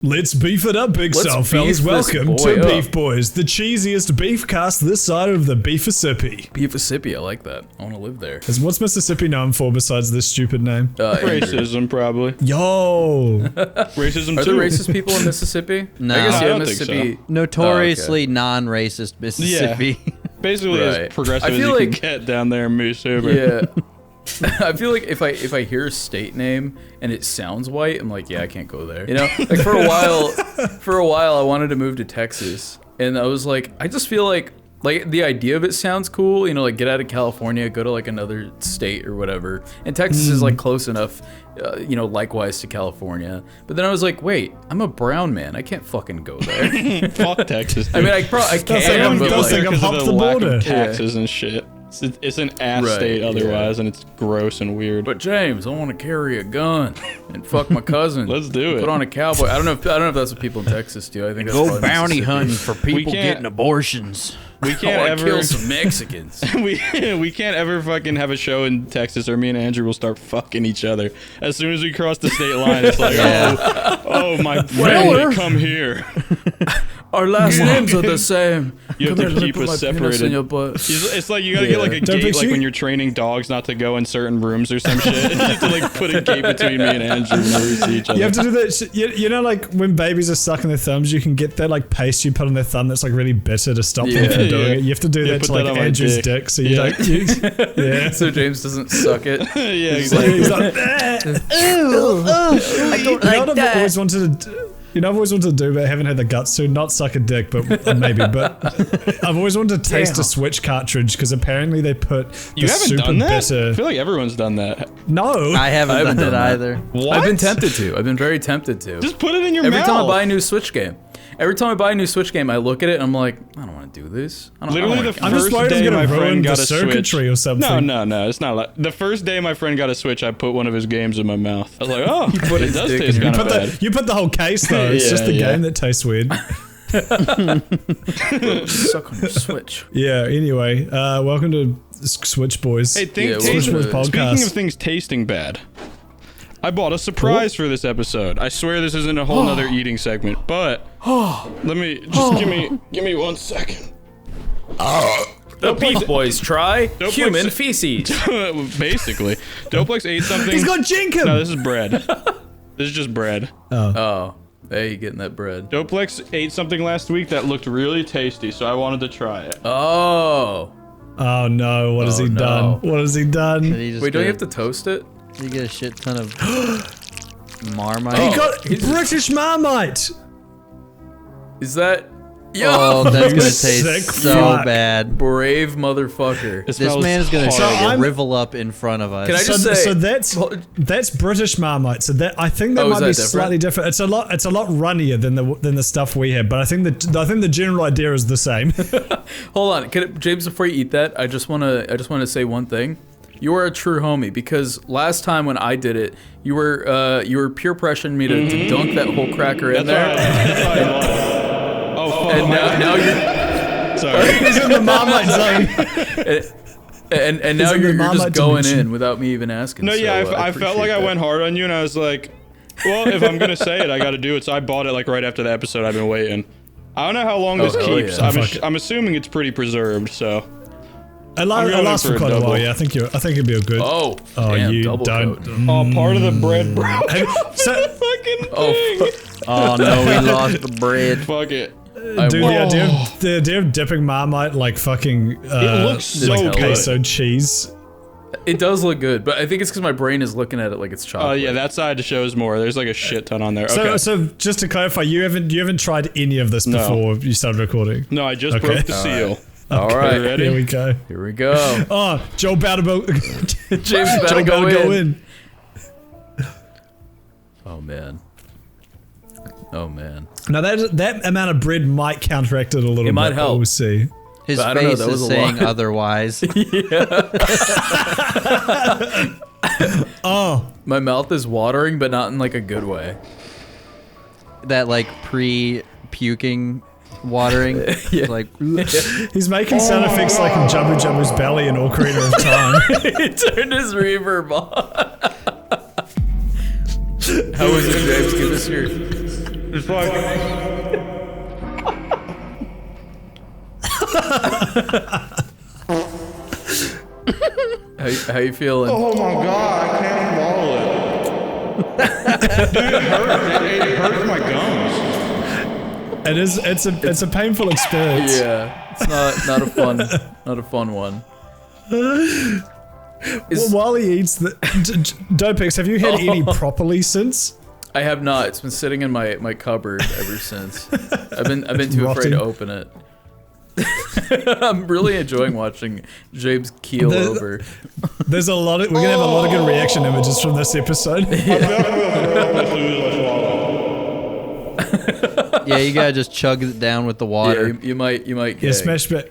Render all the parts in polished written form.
Let's beef it up, big soul fellas. Welcome to Beef Boys, the cheesiest beef cast this side of the Beefissippi. Beefissippi, I like that. I want to live there. What's Mississippi known for besides this stupid name? Racism, probably. Yo! Racism Are too. there racist people in Mississippi? No. I guess, I yeah, don't Mississippi. think so. Notoriously non-racist Mississippi. Yeah. Basically Right. as progressive I as feel you like- can get down there in Moose River. Yeah. I feel like if I hear a state name and it sounds white, I'm like, yeah, I can't go there. You know, like for a while I wanted to move to Texas, and I was like, I just feel like the idea of it sounds cool. You know, like get out of California, go to like another state or whatever. And Texas is like close enough, you know, likewise to California. But then I was like, wait, I'm a brown man. I can't fucking go there. Fuck Texas. Dude. I mean, I can, but Don't think like, I'm because of up the the lack border. of taxes and shit. It's an ass Right, state otherwise, yeah. and it's gross and weird. but James, I want to carry a gun and fuck my cousin. Let's do it. Put on a cowboy. I don't know if that's what people in Texas do. I think that's Go probably bounty Mississippi. hunting for people can't- getting abortions. We I can't want to ever kill some Mexicans. we can't ever fucking have a show in Texas, or me and Andrew will start fucking each other. As soon as we cross the state line, it's like, oh my friend, come here. Our last names are the same. You have Come to here, let me keep put us my penis separated. in your butt. It's like you gotta get like a Don't gate, picture like you- when you're training dogs not to go in certain rooms or some shit. You have to like put a gate between me and Andrew whenever we see each other. You have to do that shit. You know, like when babies are sucking their thumbs, you can get that like paste you put on their thumb that's like really bitter to stop them from doing Yeah. it. You have to do Yeah, that put to that like on my Andrew's dick. dick, so you Yeah. don't. Yeah. So James doesn't suck it. Yeah, He's exactly. He's like, I don't like that. I've always wanted to. You know, I've always wanted to do, but I haven't had the guts to. Not suck a dick, but maybe. But I've always wanted to taste a Switch cartridge because apparently they put the You haven't super done that? bitter. I feel like everyone's done that. No, I haven't done it that. either. What? I've been tempted to. I've been very tempted to. Just put it in your Every mouth. time I buy a new Switch game. Every time I buy a new Switch game, I look at it and I'm like, I don't want to do this. I don't Literally wanna the I'm just first worried I'm day gonna my ruin friend the got a Switch. circuitry or something. No, it's not like the first day my friend got a Switch, I put one of his games in my mouth. I was like, oh, put it his does dick taste in your kind of But bad. you put the whole case though. It's just the Yeah, game that tastes weird. suck on your Switch. Yeah. Anyway, welcome to Switch Boys. Hey, Yeah, speaking welcome to- podcast. of things tasting bad, I bought a surprise for this episode. I swear this isn't a whole nother eating segment, but let me just give me 1 second. The Beef Boys try Don't human put- feces. Basically, Doplex ate something. He's got Jenkum. No, this is bread. This is just bread. Oh, hey, you getting that bread. Doplex ate something last week that looked really tasty, so I wanted to try it. Oh. Oh no! What has he no. done? What has he done? Wait, don't you have to toast it? You get a shit ton of Marmite. He got British Marmite. Is that... Yo! Oh, that's gonna Sick taste so fuck. bad. Brave motherfucker. It This smells man is gonna horrible. shrivel up in front of us. Can I So, just say... so that's British Marmite. So that I think that Oh, is might that be different? slightly different. It's a lot runnier than the stuff we had. But I think the general idea is the same. Hold on, James, before you eat that, I just wanna say one thing. You are a true homie because last time when I did it, you were peer pressuring me to dunk that whole cracker in there, That's why I bought it. Oh, fuck. and now you're Sorry. He's in the Marmite zone. and now in the you're just Marmite going dimension. in without me even asking. No, so, yeah, I felt like appreciate I that. went hard on you, and I was like, well, if I'm gonna say it, I gotta do it. So I bought it like right after the episode. I've been waiting. I don't know how long this hell keeps. yeah. I'm assuming it's pretty preserved, so. It I'm going lasts for for a quite a while. double. Yeah, I think it'd be a good. Oh, Oh, damn, you double don't. coat. Oh, part of the bread broke. So, Fucking Oh, thing. Oh no, we lost the bread. Fuck it. dude, the idea of dipping Marmite like fucking. It looks so like good. queso cheese. It does look good, but I think it's because my brain is looking at it like it's chocolate. Oh yeah, that side shows more. There's like a shit ton on there. Okay. So just to clarify, you haven't tried any of this No. before you started recording. No, I just Okay. broke the seal. All right, You ready? Here we go. here we go. Oh, Joe Battlebo. James about Joe to go go in. in. Oh man. Oh man. Now that amount of bread might counteract it a little bit. might but help. We'll see. His But I don't know, face that was is a saying lot. otherwise. Oh, My mouth is watering, but not in like a good way. That like pre-puking watering. Yeah. Like he's making sound effects like in Jumbo Jumbo's belly in Ocarina of Time. He turned his reverb on. How was it, James? Give us your It's like. How you feeling? Oh my god, I can't swallow it. Dude, it hurts. It hurts my gums. It is. It's a painful experience. Yeah, it's not a fun one. Well, while he eats the Dopix, have you had any properly since? I have not. It's been sitting in my cupboard ever since. I've been too afraid to open it. I'm really enjoying watching James keel over. There's a lot of we're gonna have a lot of good reaction images from this episode. Yeah, you gotta just chug it down with the water. Yeah, you might. Yeah, smash back.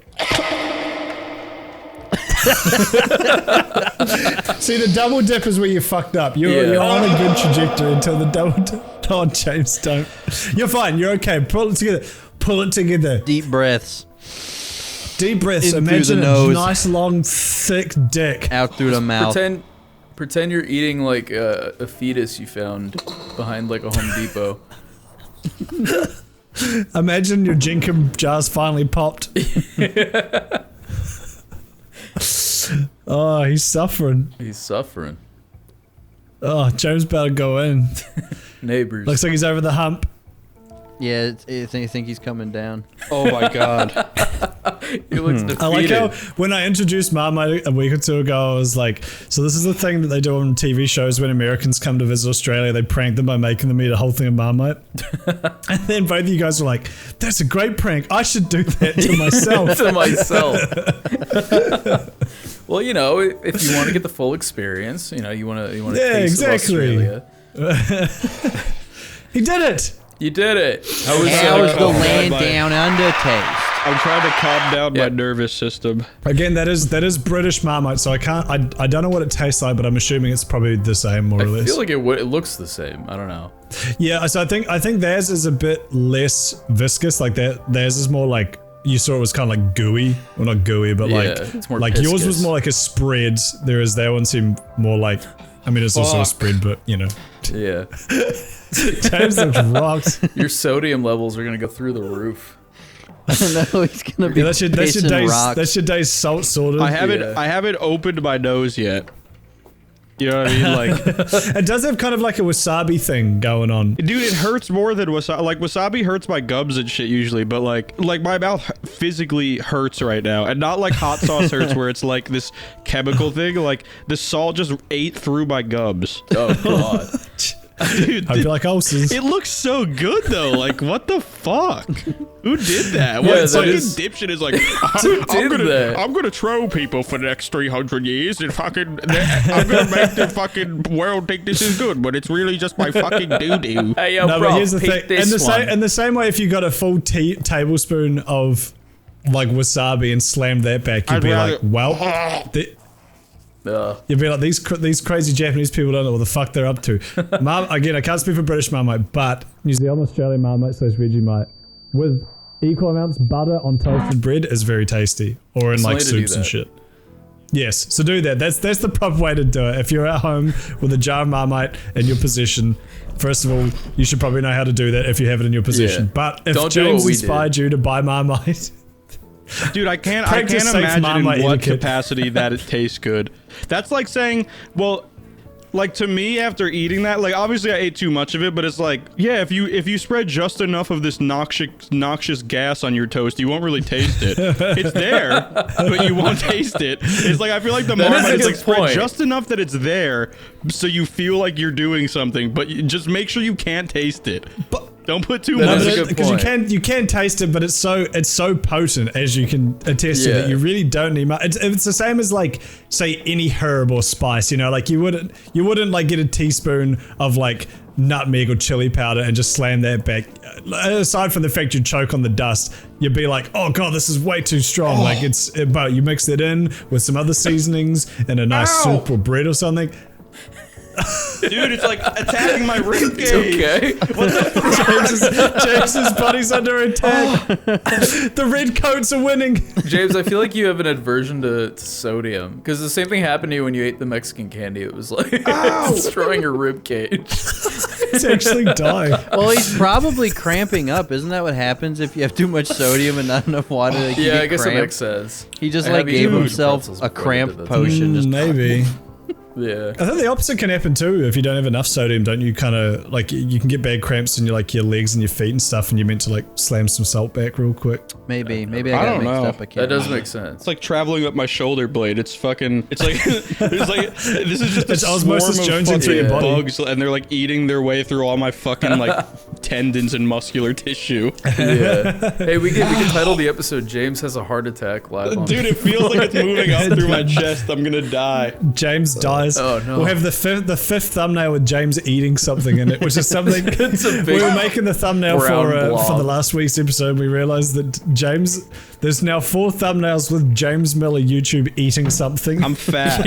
See, the double dip is where you fucked up. You're on a good trajectory until the double dip. Oh, James, don't. You're fine. You're okay. Pull it together. Pull it together. Deep breaths. Deep breaths. In through Imagine the a nose. nice, long, thick dick. Out through the mouth. Pretend you're eating like a fetus you found behind like a Home Depot. Imagine your Jenkem jars finally popped. Oh, he's suffering. He's suffering. Oh, James better go in. Neighbors. Looks like he's over the hump. Yeah, I think he's coming down. Oh my god. He looks defeated. I like how when I introduced Marmite a week or two ago, I was like, so this is the thing that they do on TV shows when Americans come to visit Australia. They prank them by making them eat a whole thing of Marmite. And then both of you guys were like, that's a great prank. I should do that to myself. To myself. Well, you know, if you want to get the full experience, you know, you want to taste of Australia. He did it. You did it. How's the land down under taste? I'm trying to calm down my nervous system. Again, that is British Marmite, so I don't know what it tastes like, but I'm assuming it's probably the same, more or less. I feel like it looks the same. I don't know. Yeah, so I think theirs is a bit less viscous. Like theirs is more like, you saw it was kind of like gooey. Well, not gooey, but it's more like viscous. yours was more like a spread. Whereas their one seemed more like, I mean, it's also a spread, but you know. Yeah. James looks rocks. Your sodium levels are gonna go through the roof. I don't know. He's gonna be That's your day's salt sorted. I haven't opened my nose yet. You know what I mean? Like, it does have kind of like a wasabi thing going on. dude, it hurts more than wasabi. Like, wasabi hurts my gums and shit usually, but like my mouth physically hurts right now, and not like hot sauce hurts where it's like this chemical thing. Like, the salt just ate through my gums. Oh god. Dude, I feel like ulcers. it looks so good though. Like, what the fuck? Who did that? Yeah, What fucking is- dipshit is like, that? I'm gonna troll people for the next 300 years and fucking, I'm gonna make the fucking world think this is good, but it's really just my fucking doo-doo. Hey, yo, No, bro, but here's the pick thing. this one. In the same way, if you got a full tablespoon of like wasabi and slammed that back, you'd I'd be rather- like, well, you'd be like, these crazy Japanese people don't know what the fuck they're up to. Again, I can't speak for British Marmite, but New Zealand, Australian Marmite / Vegemite with equal amounts butter on toasted bread is very tasty, or in It's like the way to do soups and that. shit. Yes, so do that. That's the proper way to do it. If you're at home with a jar of Marmite in your possession, first of all, you should probably know how to do that if you have it in your possession. Yeah. But if Don't do what James we inspired you to buy Marmite, Dude, I can't Practice safe imagine in Marmite what etiquette. capacity that it tastes good. That's like saying, well, like to me after eating that, like obviously I ate too much of it, but it's like, yeah, if you spread just enough of this noxious gas on your toast, you won't really taste it. It's there, but you won't taste it. It's like, I feel like the That is Marmite a is like good spread point. just enough that it's there, so you feel like you're doing something, but you just make sure you can't taste it. Don't put too That much. is a good because point. you can taste it, but it's so potent, as you can attest to, Yeah. that you really don't need much. It's the same as like, say, any herb or spice. You know, like you wouldn't like get a teaspoon of like nutmeg or chili powder and just slam that back. Aside from the fact you'd choke on the dust, you'd be like, oh god, this is way too strong. Like but you mix it in with some other seasonings and a nice soup or bread or something. Dude, it's like attacking my rib cage. Okay. James's body's under attack. The red coats are winning. James, I feel like you have an aversion to sodium, because the same thing happened to you when you ate the Mexican candy. It was like destroying your rib cage. James actually die? Well, he's probably cramping up. Isn't that what happens if you have too much sodium and not enough water? Like, you Yeah, get I guess it cramp? makes sense. He just I like have gave eaten himself pretzels a before I cramp did that. potion. Just Maybe. Yeah. I think the opposite can happen too. If you don't have enough sodium, don't you kind of like you can get bad cramps in your like your legs and your feet and stuff, and you're meant to like slam some salt back real quick. maybe I I got don't mixed know. up. I can't That does remember. make sense. It's like traveling up my shoulder blade. It's fucking. It's like. It's like this is just It's a osmosis swarm of jonesing through your fucking body. bugs, and they're like eating their way through all my fucking like tendons and muscular tissue. Yeah. Hey, we can title the episode "James has a heart attack" live on. Dude, it feels like it's moving up through my chest. I'm gonna die. James dies. Oh, no. We'll have the fifth thumbnail with James eating something in it, which is something we were making the thumbnail brown for blob. the last week's episode. We realized that James. There's now 4 thumbnails with James Miller YouTube eating something. I'm fat.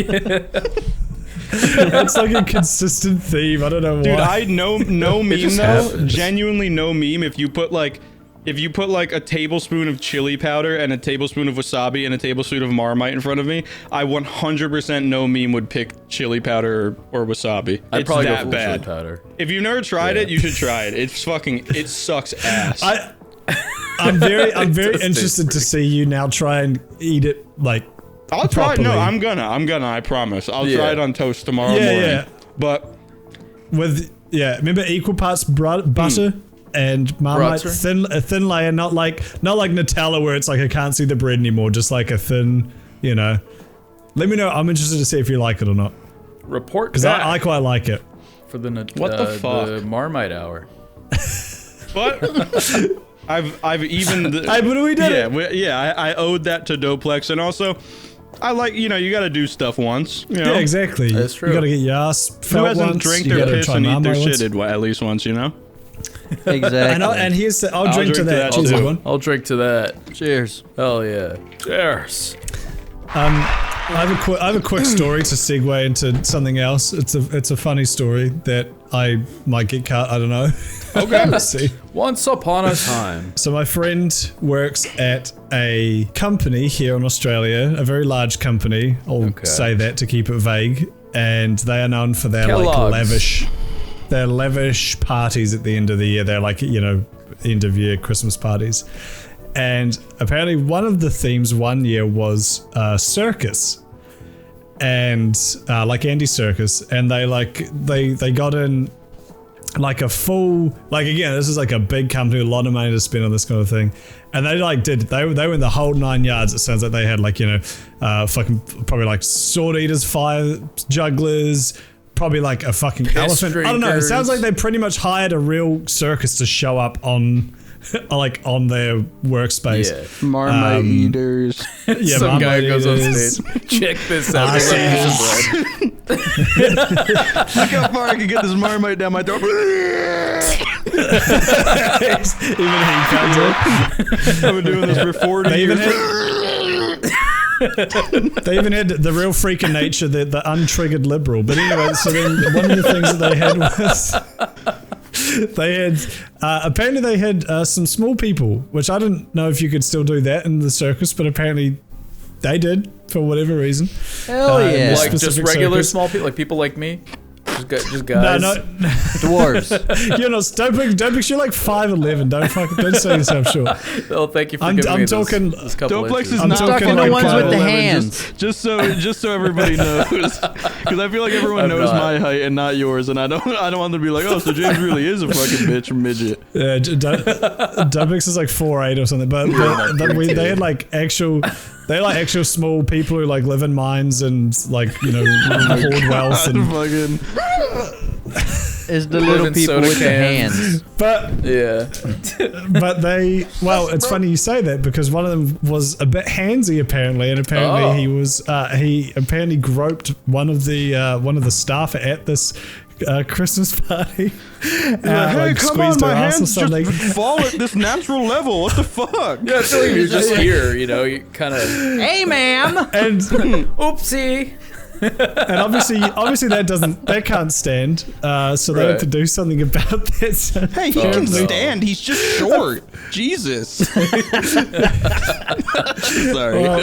It's like a consistent theme. I don't know why. Dude, I no meme just though. happens. Genuinely no meme. If you put like a tablespoon of chili powder and a tablespoon of wasabi and a tablespoon of Marmite in front of me, I 100% no meme would pick chili powder or wasabi. I'd It's probably go that full bad. chili powder. If you've never tried Yeah. it, you should try it. It sucks ass. I'm very does taste interested to pretty see you now try and eat it like. I'll try it. No, properly. I'm gonna, I promise. I'll Yeah. try it on toast tomorrow Yeah, morning. yeah. But Remember equal parts butter and Marmite, Brotzer? a thin layer, not like Nutella where it's like I can't see the bread anymore, just like a thin, you know. Let me know. I'm interested to see if you like it or not, Report because back I quite like it. for the What the fuck? the Marmite hour. but I've even Hey, but we did it. I owed that to Doplex, and also I like, you got to do stuff once. You know? Yeah, exactly. That's true. You gotta get your ass Who felt hasn't once. drank You their gotta piss try and eat their Marmite shit once. at least once, you know? Exactly. And here's the, I'll drink to that. too. Cheers, everyone. I'll drink to that. Cheers. Hell yeah. Cheers. I have a quick story to segue into something else. It's a funny story that I might get cut. I don't know. Okay. Let's see. Once upon a time. So my friend works at a company here in Australia, a very large company. I'll Okay. say that to keep it vague. And they are known for their Kellogg's. lavish parties at the end of the year. They're like, end of year Christmas parties. And apparently one of the themes one year was circus. And like Andy Circus. And they got in like a full, like, again, this is like a big company, a lot of money to spend on this kind of thing, and they they went the whole 9 yards. It sounds like they had like, fucking probably like sword eaters, fire jugglers, probably like a fucking elephant. I don't know. It sounds like they pretty much hired a real circus to show up on like on their workspace. Yeah. Marmite eaters. Yeah, Some guy Marmite goes on eaters. stage. Check this out. There's a piece of bread. Look how far I can get this Marmite down my throat. Even he can't do it. I've been doing this for 40 They even years. They even had the real freak of nature, the untriggered liberal. But anyway, so then one of the things that they had was they had apparently they had some small people, which I didn't know if you could still do that in the circus, but apparently they did for whatever reason. Hell yeah. this Like just specific regular circus. small people, like people like me. Just No, guys. no, Dwarves. you're not. Don't picture you're like 5'11". Don't sell yourself short. Oh, I I'm talking- this couple Doplex inches. is I'm not talking Talking like the ones with the 5'11", hands. Just so everybody knows, because I feel like everyone I'm knows not. my height and not yours, and I don't want them to be like, oh, so James really is a fucking bitch or midget. Yeah, Dubix is like 4'8" or something, but they had like actual small people who like live in mines and like hoard wealth and Fucking. Is the Live little in people soda with the cans. hands. but Yeah. it's funny you say that because one of them was a bit handsy apparently, and apparently Oh. he was he apparently groped one of the staff at this Christmas party. Hey, come on, squeezed my her ass or hands something. just fall at this natural level. What the fuck? Yeah, I feel like you're just here, you kind of. Hey, ma'am. And Oopsie. and obviously that can't stand. So they have to do something about that. So Hey, he can stand. He's just short. Jesus. Sorry. Well,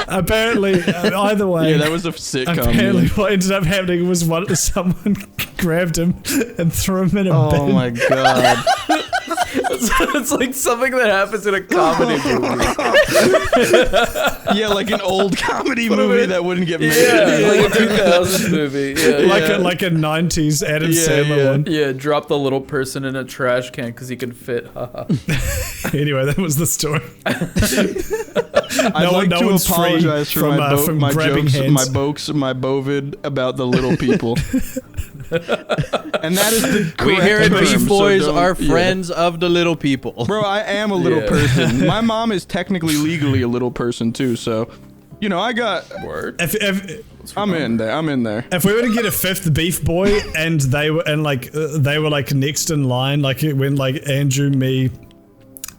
apparently, either way. Yeah, that was a sitcom. Apparently, what ended up happening was someone grabbed him and threw him in a bin. Oh my god. It's like something that happens in a comedy movie. Yeah, like an old comedy movie that wouldn't get made. Yeah, like a 2000s movie. Yeah, Like a 90s Adam Sandler one. Yeah, drop the little person in a trash can because he can fit. Anyway, that was the story. I'd like to apologize for my grabbing jokes, hands. my bovid about the little people. And that is the correct We here at term, Beef so Boys don't- are friends of the little people. Bro, I am a little person. My mom is technically legally a little person too, so you know I got. Word. I'm in there. If we were to get a fifth beef boy and they were next in line, like it went like Andrew, me,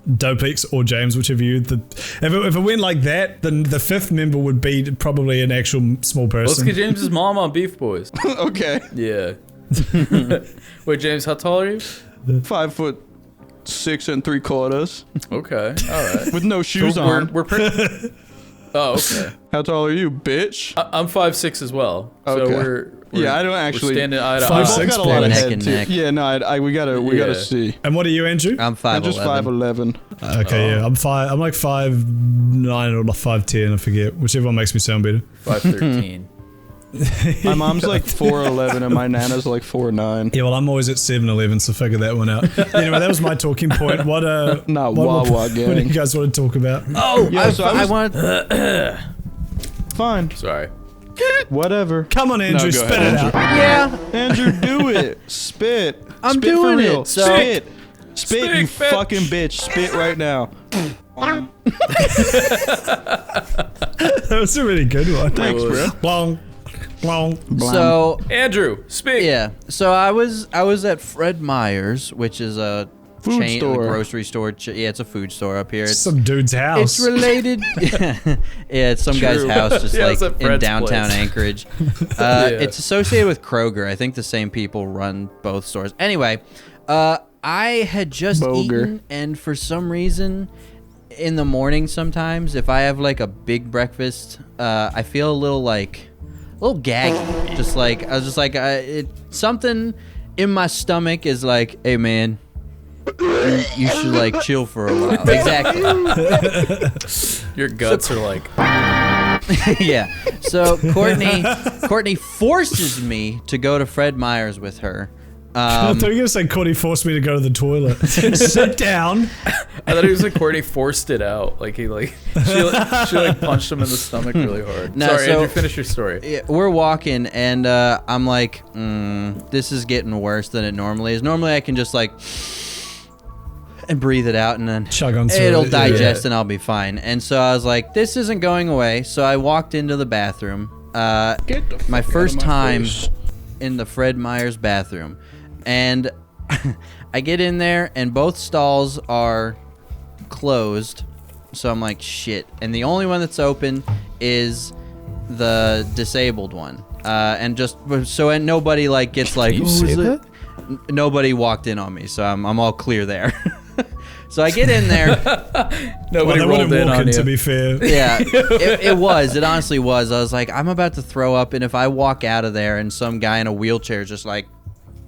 Dopix, or James, whichever you. If it went like that, then the fifth member would be probably an actual small Let's person. get James's mom on Beef Boys. Okay. Yeah. Wait, James, how tall are you? 5'6" 3/4" Okay, all right. with no shoes on. We're pretty. Oh, okay. How tall are you, bitch? I'm 5'6" as well. So Okay. we're Yeah, I don't actually. We're standing eye to We eye. both 5'6" got a lot of neck head and too. neck. Yeah, no, we gotta see. And what are you, Andrew? I'm 5'11". I'm just 5'11". Okay, yeah, I'm like 5'9" or 5'10", I forget, whichever one makes me sound better. 5'13". My mom's like 4'11" and my nana's like 4'9". Yeah, well, I'm always at 7-Eleven, so figure that one out. Anyway, that was my talking point. What Not what Wawa do you gang. guys want to talk about? Oh, Yeah, so I was- want. Fine, Sorry. whatever. Come on, Andrew, No, go spit ahead, it out. Yeah, Andrew, do it. Spit. I'm Spit doing for real. it, so- Spit. Spit, you Speak, bitch. fucking bitch. Spit right now. That was a really good one. Thanks, bro. Long. so Andrew, speak. yeah, so I was at Fred Meyer's, which is a Food chain, store. grocery store. Yeah, it's a food store up here. It's Some dude's house. It's related. Yeah, it's some guy's True. house, just Yeah, it's like at in Fred's downtown place. Anchorage. It's associated with Kroger. I think the same people run both stores. Anyway, I had just Boger. eaten, and for some reason, in the morning sometimes, if I have like a big breakfast, I feel a little gaggy. Just like I was just like something in my stomach is like, hey man. You should like chill for a while. Exactly. Your guts are like. Yeah. So Courtney forces me to go to Fred Meyer's with her. I thought you were going to say Courtney forced me to go to the toilet. Sit down. I thought he was like Courtney forced it out. Like she punched him in the stomach really hard. No, Sorry, so- Andrew, finish your story. Yeah, we're walking, and I'm like, this is getting worse than it normally is. Normally, I can just like and breathe it out, and then Chug on through it'll it, digest, yeah. and I'll be fine. And so I was like, this isn't going away. So I walked into the bathroom. Get the fuck My out of first my time face. in the Fred Meyer's bathroom, and I get in there, and both stalls are closed. So I'm like, shit. And the only one that's open is the disabled one. And just so and nobody like gets like, you "Oh, say is it-" that? Nobody walked in on me, so I'm all clear there. So I get in there. Nobody Well, they rolled wouldn't in walk on in, you. to be fair. Yeah, it was. It honestly was. I was like, I'm about to throw up, and if I walk out of there and some guy in a wheelchair just like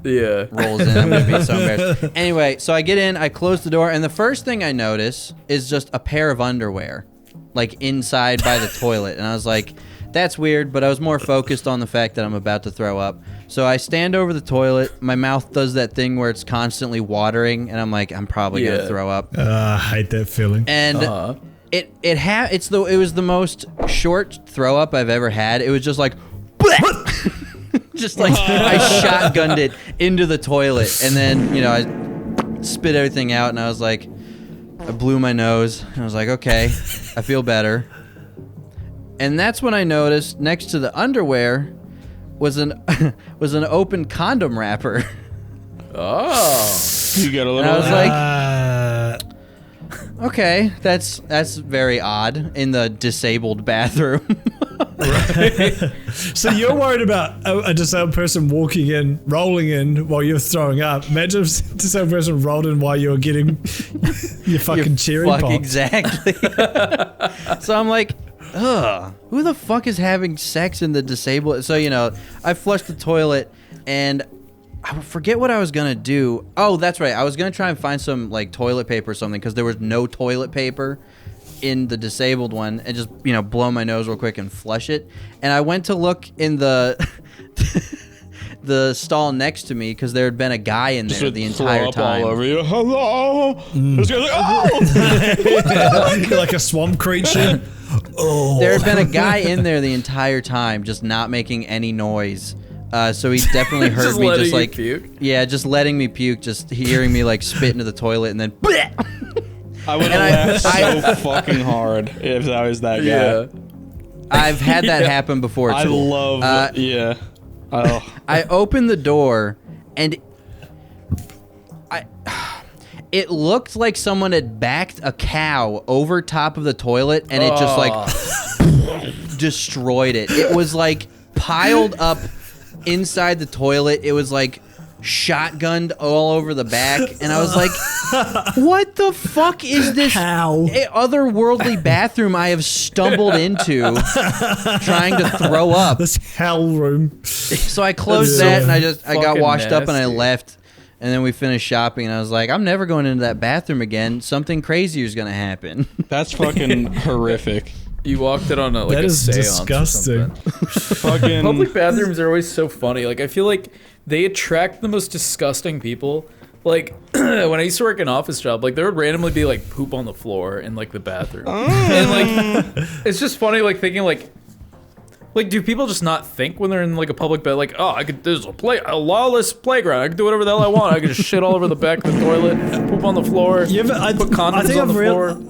Yeah. rolls in, I'm gonna be so embarrassed. Anyway, so I get in, I close the door, and the first thing I notice is just a pair of underwear, like inside by the toilet, and I was like, that's weird, but I was more focused on the fact that I'm about to throw up. So I stand over the toilet, my mouth does that thing where it's constantly watering, and I'm like, I'm probably Yeah. gonna throw up. I hate that feeling. And Uh-huh. it was the most short throw up I've ever had. It was just like just like I shotgunned it into the toilet, and then I spit everything out, and I was like, I blew my nose, and I was like, okay, I feel better. And that's when I noticed next to the underwear was an open condom wrapper. Oh. You got a And little. I was like, okay, that's very odd in the disabled bathroom. So you're worried about a disabled person walking in, rolling in while you're throwing up. Imagine if a disabled person rolled in while you were getting your fucking cherry pop. Exactly. So I'm like, ugh, who the fuck is having sex in the disabled? So, I flushed the toilet and I forget what I was going to do. Oh, that's right. I was going to try and find some like toilet paper or something because there was no toilet paper in the disabled one and just, blow my nose real quick and flush it. And I went to look in the the stall next to me because there had been a guy in there the entire time. All over you. Hello. This guy's like, oh! Like a swamp creature. Oh. There had been a guy in there the entire time, just not making any noise. So he definitely heard me just like, puke? Yeah, just letting me puke, just hearing me like spit into the toilet and then. I would have laughed so fucking hard if I was that guy. Yeah. I've had that happen before too. I love. Yeah. Oh. I opened the door and it looked like someone had backed a cow over top of the toilet and it just like destroyed it. It was like piled up inside the toilet. It was like shotgunned all over the back and I was like, what the fuck is this otherworldly bathroom I have stumbled into trying to throw up? This hell room. So I closed that and I got washed up and I left. And then we finished shopping, and I was like, I'm never going into that bathroom again. Something crazier is going to happen. That's fucking horrific. You walked it on a That is seance disgusting. Fucking Public bathrooms are always so funny. Like, I feel like they attract the most disgusting people. Like, when I used to work an office job, like, there would randomly be, like, poop on the floor in, like, the bathroom. And, like, it's just funny, like, thinking, like, do people just not think when they're in like a public bed? Like, oh, there's a lawless playground. I can do whatever the hell I want. I can just shit all over the back of the toilet, poop on the floor, put condoms on the floor.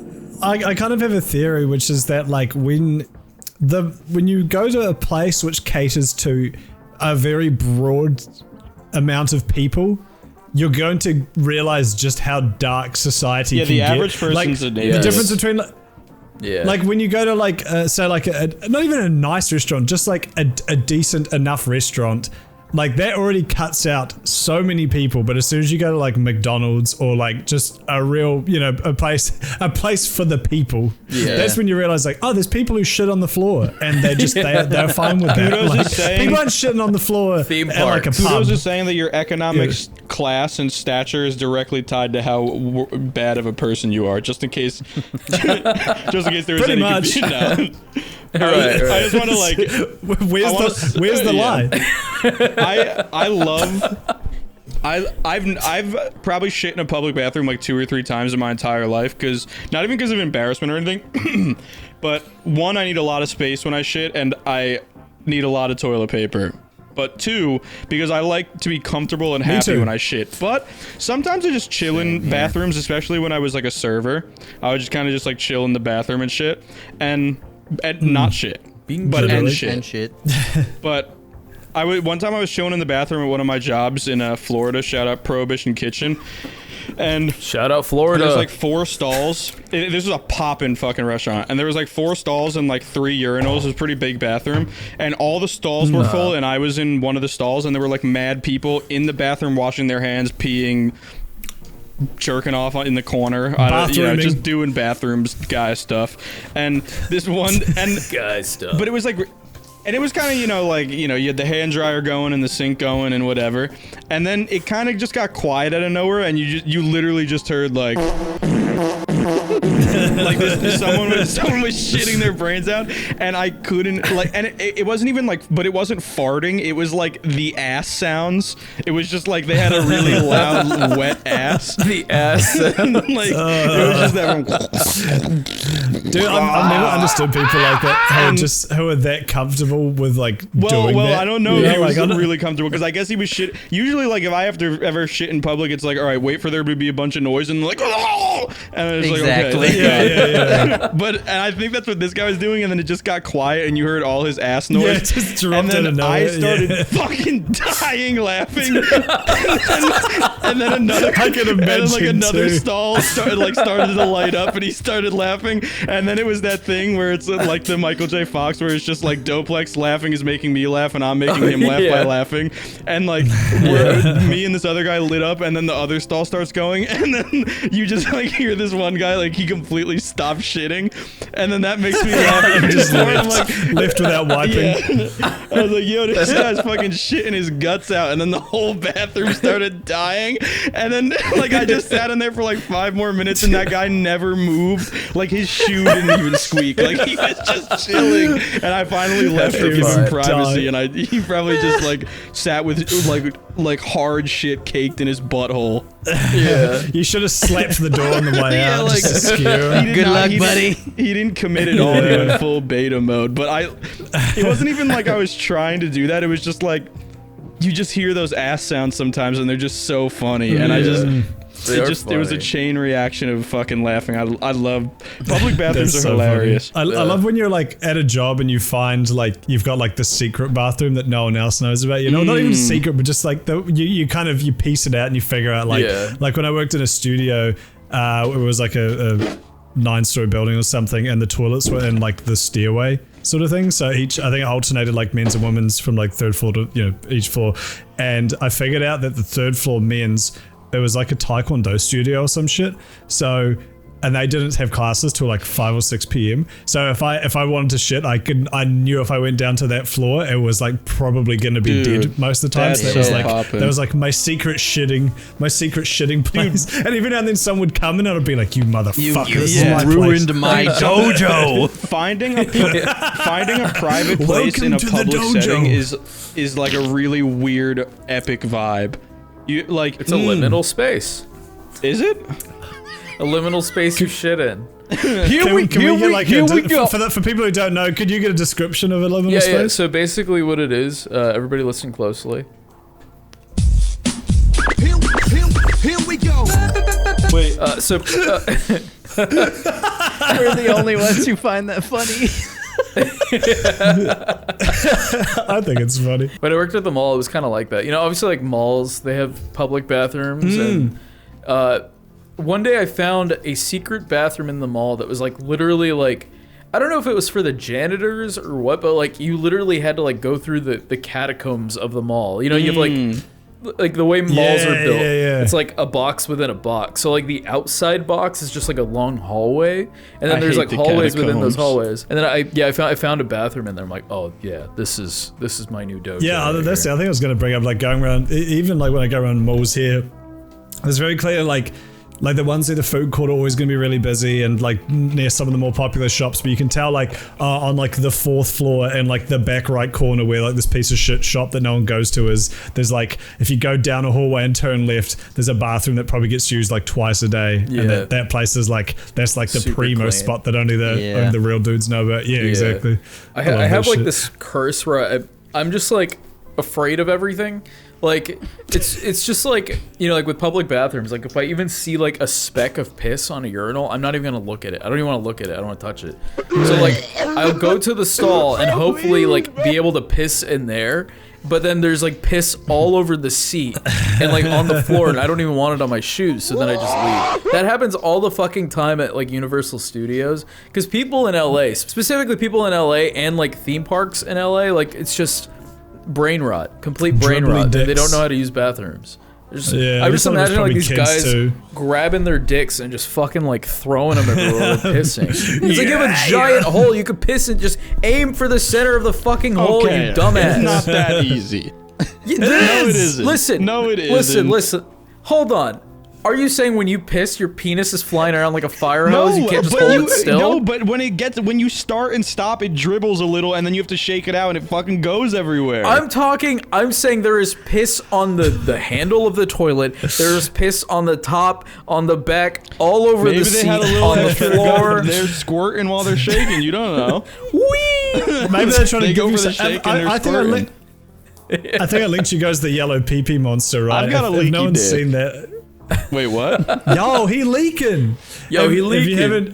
I kind of have a theory, which is that like when you go to a place which caters to a very broad amount of people, you're going to realize just how dark society can get. Yeah, the average person's like, the difference between. Yeah. Like when you go to like, say like not even a nice restaurant, just like a decent enough restaurant, like that already cuts out so many people. But as soon as you go to like McDonald's or like just a real, a place for the people, that's when you realize like, oh, there's people who shit on the floor and they're fine with that. Like, people aren't shitting on the floor at like a pub. Kudos is saying that your economic class and stature is directly tied to how bad of a person you are. Just in case, there was any confusion. I just want to like. Where's the lie? I've probably shit in a public bathroom like 2 or 3 times in my entire life not even because of embarrassment or anything, but one, I need a lot of space when I shit and I need a lot of toilet paper. But 2, because I like to be comfortable and happy when I shit. But sometimes I just chill in bathrooms, especially when I was like a server. I would just kind of just like chill in the bathroom and shit and not shit. And shit. But one time I was chilling in the bathroom at one of my jobs in Florida. Shout out Prohibition Kitchen. And shout out Florida. There's like 4 stalls. This was a poppin' fucking restaurant. And there was like 4 stalls and like 3 urinals. It was a pretty big bathroom. And all the stalls were full. And I was in one of the stalls. And there were like mad people in the bathroom washing their hands, peeing, jerking off in the corner, just doing bathrooms guy stuff. And this one guy stuff. But it was like, and it was kind of you had the hand dryer going and the sink going and whatever, and then it kind of just got quiet out of nowhere, and you literally just heard like like someone was shitting their brains out, and I couldn't like, and it wasn't even like, but it wasn't farting, it was like the ass sounds. It was just like they had a really loud wet ass. The ass sound. Like it was just that. Dude, I've never understood people like that who are that comfortable with like doing that. I don't know. He was really comfortable because I guess he was shit. Usually, like if I have to ever shit in public, it's like, all right, wait for there to be a bunch of noise and like, oh! And it's Exactly. like, okay, Yeah. but and I think that's what this guy was doing, and then it just got quiet, and you heard all his ass noise. Yeah, it just dropped and then out of nowhere, I started yeah. fucking dying laughing. and then another, I can and then like imagine, another too. stall started to light up, and he started laughing. And then it was that thing where it's like the Michael J. Fox, where it's just like Doplex laughing is making me laugh, and I'm making him laugh by laughing. And like me and this other guy lit up, and then the other stall starts going, and then you just like hear this one guy like he completely stopped shitting, and then that makes me laugh. Just more. left, I'm like, left without wiping. yeah. I was like, yo, this guy's fucking shitting his guts out, and then the whole bathroom started dying, and then like I just sat in there for like 5 more minutes, and that guy never moved. Like his shoe didn't even squeak. Like he was just chilling, and I finally left for some privacy, and he probably just like sat with like hard shit caked in his butthole. Yeah. You should have slapped the door on the way Yeah, out. like- just to scare him. Good luck, buddy. He didn't commit at all to in full beta mode, but it wasn't even like I was trying to do that. It was just like you just hear those ass sounds sometimes, and they're just so funny. And I just They are it was a funny. chain reaction of fucking laughing. I love public bathrooms That's are so hilarious. funny. I love when you're like at a job and you find like you've got like the secret bathroom that no one else knows about. You know, not even a secret, but just like you kind of you piece it out and you figure out like Yeah. like when I worked in a studio, it was like a 9-story building or something, and the toilets were in like the stairway sort of thing. So I think it alternated like men's and women's from like 3rd floor to each floor, and I figured out that the 3rd floor men's, it was like a taekwondo studio or some shit. So, and they didn't have classes till like 5 or 6 p.m. So if I wanted to shit, I knew if I went down to that floor, it was like probably gonna be Dude, dead most of the time. that's So so that poppin'. was like my secret shitting place. And every now and then someone would come and I'd be like, "You motherfucker, this is my ruined place." my dojo. Finding a private place in Welcome a to the public dojo. setting is like a really weird epic vibe. You like It's a liminal space. Is it? A liminal space you shit in. Can we get like for people who don't know, could you get a description of a liminal Yeah, space? yeah. So basically, what it is, everybody listen closely. Here we go. We're We're the only ones who find that funny. I think it's funny. when I worked at the mall, it was kind of like that. You know, obviously, like malls, they have public bathrooms, and one day I found a secret bathroom in the mall that was like literally like, I don't know if it was for the janitors or what, but like you literally had to like go through the catacombs of the mall. You know, you have like the way malls are built. Yeah. It's like a box within a box. So like the outside box is just like a long hallway, and then there's hate like the hallways within those catacombs. hallways. And then I found a bathroom in there. I'm like, oh yeah, this is my new dojo. Yeah, right that's here. it. I think I was going to bring up like going around, even like when I go around malls here, it's very clear like the ones near the food court are always going to be really busy, and like near some of the more popular shops, but you can tell like on like the 4th floor and like the back right corner where like this piece of shit shop that no one goes to is, there's like, if you go down a hallway and turn left, there's a bathroom that probably gets used like twice a day. Yeah. And that place is like, that's like the Super primo clean. spot that only the real dudes know about. Yeah, exactly. I love have that like shit. this curse where I'm just like afraid of everything. Like it's just like, you know, like with public bathrooms, like if I even see like a speck of piss on a urinal, I'm not even gonna look at it. I don't even want to look at it. I don't want to touch it. So like I'll go to the stall and hopefully like be able to piss in there, but then there's like piss all over the seat and like on the floor, and I don't even want it on my shoes, so then I just leave. That happens all the fucking time at like Universal Studios, because people in LA, specifically people in LA and like theme parks in LA, like it's just brain rot, complete brain Dribbling rot. They dicks. don't know how to use bathrooms. Just, Yeah, I just some of it's imagine like probably these kids guys too. grabbing their dicks and just fucking like throwing them everywhere and pissing. It's like you have a giant hole, you could piss and just aim for the center of the fucking hole, you dumbass. It's not that easy. It it isn't. Listen. No, it isn't. Listen. Hold on. Are you saying when you piss, your penis is flying around like a fire hose? You can't just hold it still? No, but when you start and stop, it dribbles a little, and then you have to shake it out, and it fucking goes everywhere. I'm saying there is piss on the handle of the toilet. There's piss on the top, on the back, all over Maybe the they seat, had a little on the extra floor. gun. They're squirting while they're shaking. You don't know. Whee! Maybe they're trying They to go give for you the some. shake and they're I think squirting. I think I linked you guys the yellow pee-pee monster, right? I've got a if link no you one's did. seen that. Wait, what? Yo, he leaking. Yo, he If you leaking. haven't,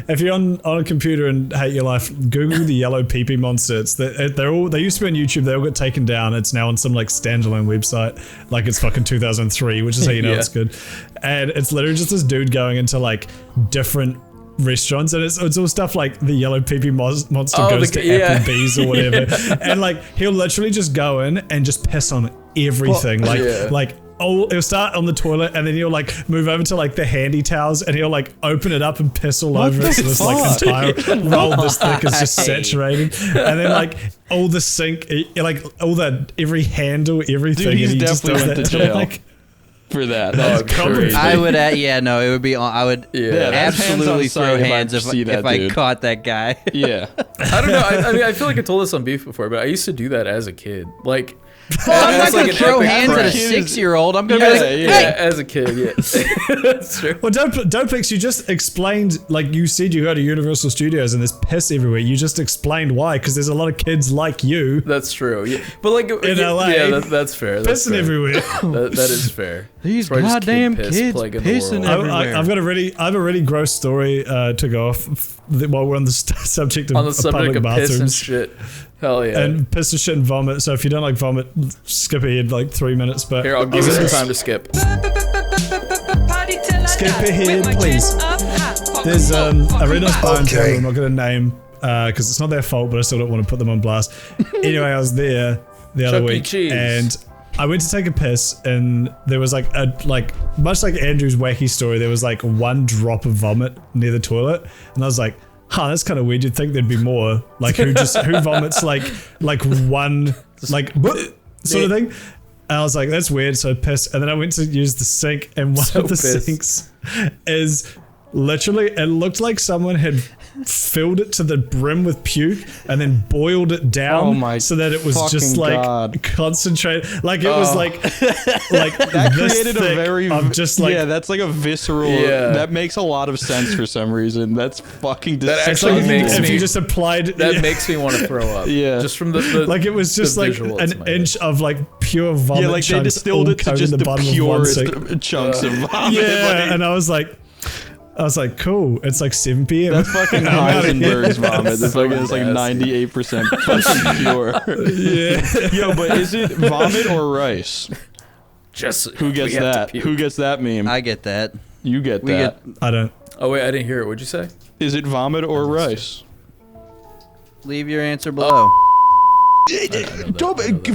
if you're on a computer and hate your life, Google the yellow pee-pee monster. They used to be on YouTube. They all got taken down. It's now on some like standalone website, like it's fucking 2003, which is how you know Yeah. it's good. And it's literally just this dude going into like different restaurants, and it's all stuff like the yellow pee-pee monster goes to Applebee's or whatever, and like he'll literally just go in and just piss on everything, like. Oh, he'll start on the toilet and then he'll like move over to like the handy towels and he'll like open it up and piss all over it. So this like entire roll this thick is just saturated. And then like all the sink, like all the every handle, everything. Dude, he's and he just definitely does went that to till, jail. like, For that. That's crazy. I would, it would be. I would that's hands absolutely on sight throw if I hands see that if I dude. caught that guy. Yeah. I don't know. I mean, I feel like I told this on Beef before, but I used to do that as a kid. Like, I'm not as, gonna like, an throw epic hands at a prank. 6-year-old. I'm gonna Yeah, be like, yeah, hey. as a kid, yeah. That's true. Well, Dopix, you just explained, like you said you go to Universal Studios and there's piss everywhere. You just explained why, because there's a lot of kids like you That's true. Yeah. But like in LA. yeah, that's fair. That's pissing fair. everywhere. That is fair. These That's probably just goddamn kid piss kids plague in the pissing world. everywhere. I have a really gross story to go off while we're on the subject of On the subject public of piss and bathrooms. shit. Hell yeah. And piss and shit and vomit. So if you don't like vomit, skip ahead like 3 minutes. But Here, I'll give you some time to skip. Skip ahead, please. There's I read on Spy and Terror, I'm not going to name because it's not their fault, but I still don't want to put them on blast. Anyway, I was there the other Chuck E. week Cheese. and I went to take a piss and there was like much like Andrew's wacky story, there was like one drop of vomit near the toilet, and I was like, huh, that's kind of weird. You'd think there'd be more. Like who vomits like one like sort of thing. And I was like, that's weird. So I pissed, and then I went to use the sink, and one of the sinks is literally, it looked like someone had filled it to the brim with puke and then boiled it down Oh my so that it was just fucking like God. concentrated. Like it was like That this created a thick very of just like yeah, that's like a visceral. Yeah. That makes a lot of sense for some reason. That's fucking That it's actually like makes if me- you just applied That makes me want to throw up. Yeah. Just from the like it was just the like visual, it's an my inch of like pure vomit. yeah, like they chunks distilled all it to coating just the bottom of one purest sink. chunks of vomit. Yeah, like, and I was like, cool. It's like 7 p.m. that's fucking Heisenberg's vomit. That's fucking it's like nasty. 98% fucking pure. Yeah. Yo, but is it vomit or rice? Just Who gets we have to that? puke. Who gets that meme? I get that. You get We that. I don't. Oh wait, I didn't hear it. What'd you say? Is it vomit or rice? Leave your answer below.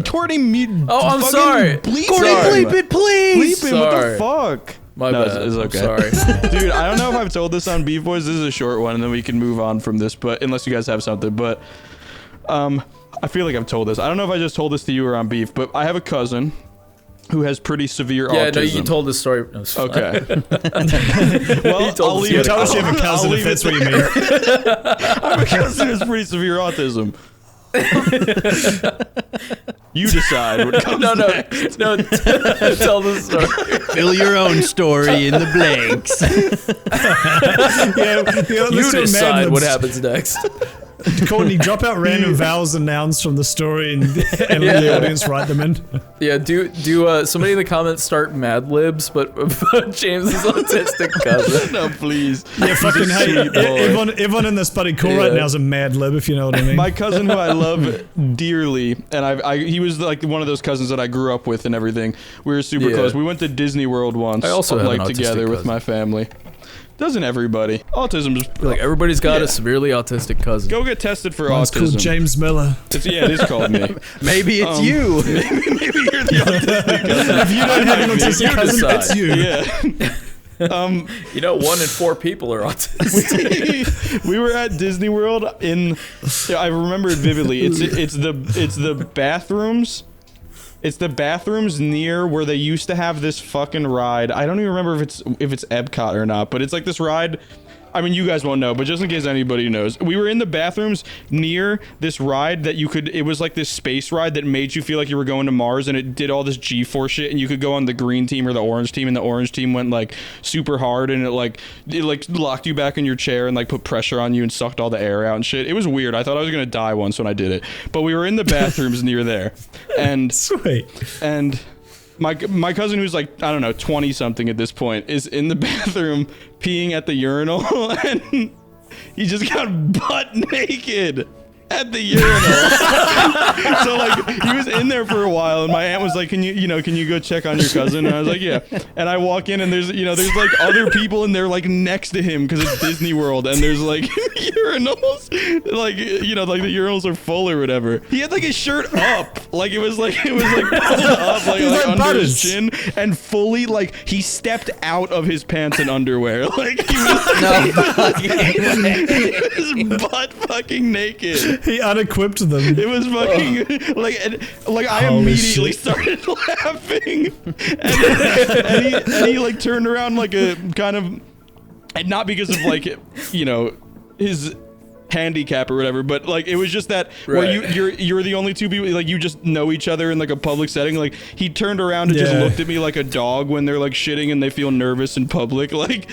Courtney, me. Oh, I'm fucking sorry. Bleep Sorry. it. Bleep it, please. Bleep it. What the Sorry. fuck? My No, bad. it's I'm okay. sorry. Dude, I don't know if I've told this on Beef Boys. This is a short one, and then we can move on from this. But unless you guys have something, but I feel like I've told this. I don't know if I just told this to you or on Beef, but I have a cousin who has pretty severe Yeah, autism. no, you told this story. No, it's fine. Okay. Well, told I'll us leave you it. had a Tell us you have a cousin if that's what you mean. I have a cousin who has pretty severe autism. You decide what comes No, next. no. Tell the story. Fill your own story in the blanks. Yeah, let's You do a Mad decide what Libs. happens next. Courtney, drop out random vowels and nouns from the story and let the audience write them in. Yeah, do somebody in the comments start Mad Libs, but James' autistic cousin. No, please. Yeah, fucking hey, Sweet boy. everyone in this buddy call right Yeah. now is a Mad Lib, if you know what I mean. My cousin, who I love dearly, and he was like one of those cousins that I grew up with and everything. We were super Yeah. close. We went to Disney World once, I also have an like autistic together with cousin. my family. Doesn't everybody? Autism is Like everybody's got Yeah. a severely autistic cousin. Go get tested for It's autism. called James Miller. Yeah, it is called me. Maybe it's you. Maybe you're the autistic cousin. If you don't have an autistic You cousin, decide. it's you. Yeah. You know, 1 in 4 people are autistic. We were at Disney World in. Yeah, I remember it vividly. It's the bathrooms. It's the bathrooms near where they used to have this fucking ride. I don't even remember if it's Epcot or not, but it's like this ride. I mean, you guys won't know, but just in case anybody knows, we were in the bathrooms near this ride that you could. It was like this space ride that made you feel like you were going to Mars, and it did all this G-force shit, and you could go on the green team or the orange team, and the orange team went like super hard, and it locked you back in your chair and like put pressure on you and sucked all the air out and shit. It was weird. I thought I was gonna die once when I did it, but we were in the bathrooms near there, and Sweet. and my cousin, who's like, I don't know, 20 something at this point, is in the bathroom peeing at the urinal, and he just got butt naked at the urinal. So like he was in there for a while, and my aunt was like, can you go check on your cousin? And I was like, yeah. And I walk in, and there's like other people in there like next to him because it's Disney World, and there's like urinals, like like the urinals are full or whatever. He had like his shirt up, like it was like pulled up like under his chin, and fully like he stepped out of his pants and underwear, like he was his butt fucking naked. He unequipped them. It was fucking like I Holy immediately shit. started laughing, and he like turned around like a kind of, and not because of like his handicap or whatever, but like it was just that where you're the only two people, like you just know each other in like a public setting. Like he turned around and just looked at me like a dog when they're like shitting and they feel nervous in public. Like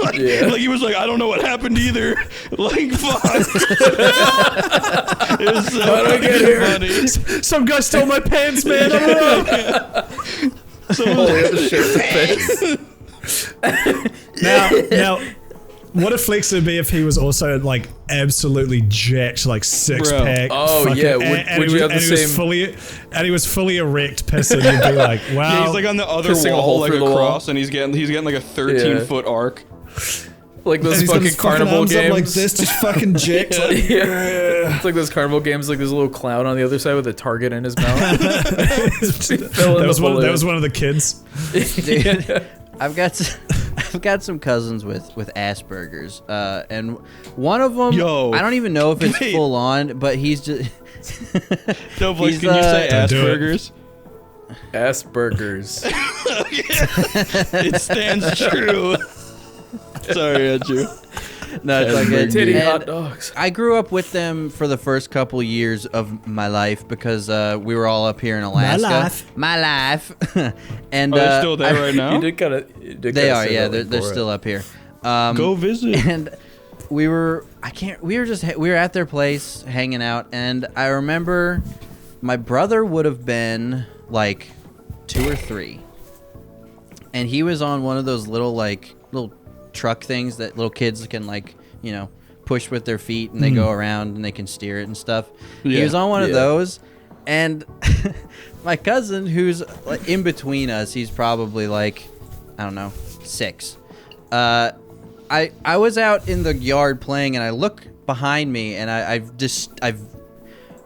like he was like, I don't know what happened either. Like fuck. It was so funny. Some guy stole my pants, man. I don't know. Now, what a flex it'd be if he was also like absolutely jacked, like six pack. Oh fucking, yeah, and we have the same. He was fully erect pissing. You'd be like, wow. Yeah, he's like on the other Pissing a wall, hole like through the across, and he's getting like a 13-foot arc. Like those and he's got fucking his carnival arms games. up like this, just fucking jacked. Like, Yeah. It's like those carnival games, like there's a little clown on the other side with a target in his mouth. that was one of the kids. Dude, I've got some cousins with Asperger's, and one of them, I don't even know if it's full on, but he's just. No, please, can you say Don't do it. Asperger's? Asperger's. It stands true. Sorry, Andrew. No, it's like it. Titty And hot dogs. I grew up with them for the first couple years of my life because we were all up here in Alaska. My life. And They're still there right now? You did kind of. they are, yeah. They're still up here. Go visit. And we were at their place hanging out, and I remember my brother would have been like 2 or 3, and he was on one of those little truck things that little kids can push with their feet, and they go around and they can steer it and stuff. He was on one of those, and my cousin, who's like in between us, he's probably like, I don't know, 6. I was out in the yard playing, and I look behind me, and I've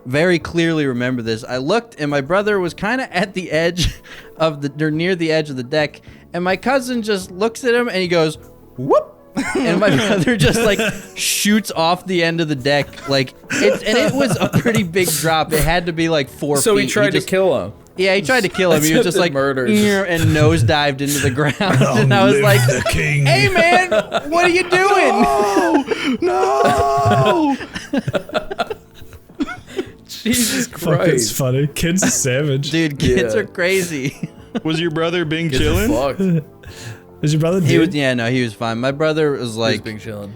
very clearly remember this. I looked, and my brother was kind of at the edge or near the edge of the deck, and my cousin just looks at him, and he goes, whoop. And my brother just like shoots off the end of the deck, and it was a pretty big drop. It had to be like 4 feet. So he tried to kill him. Yeah, he tried to kill him. He was just like murder. and nosedived into the ground. And I was like, "Hey man, what are you doing?" No. Jesus Fuck, it's Christ. funny. Kids are savage. Dude, kids Yeah. are crazy. Was your brother being Kids are chilling? fucked. Is your brother He dead? was he was fine. My brother was He's like been chilling.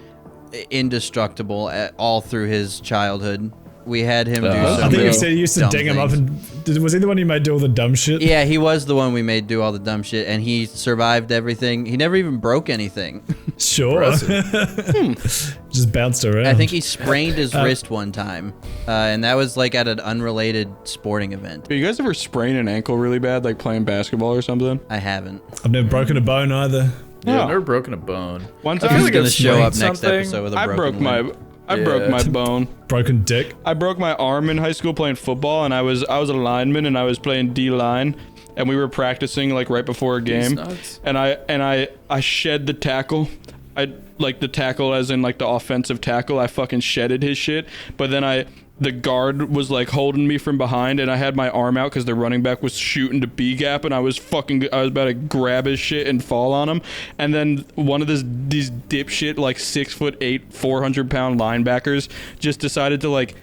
indestructible all through his childhood. We had him do I some I think you real said you used to dumb ding him up, things. and was he the one you made do all the dumb shit? Yeah, he was the one we made do all the dumb shit, and he survived everything. He never even broke anything. Sure. Just bounced around. I think he sprained his wrist one time, and that was like at an unrelated sporting event. You guys ever sprain an ankle really bad, like playing basketball or something? I haven't. I've never broken a bone either. Yeah, Oh. I've never broken a bone. One I feel time, He's like gonna I've show up sprained next something. episode with a I broken broke my limb. I broke my bone. Broken dick. I broke my arm in high school playing football, and I was a lineman, and I was playing D line, and we were practicing like right before a game, nuts. and I shed the tackle. I like the tackle as in like the offensive tackle. I fucking shedded his shit, but then the guard was like holding me from behind, and I had my arm out because the running back was shooting to B gap, and I was about to grab his shit and fall on him, and then one of these dipshit like 6'8", 400-pound linebackers just decided to like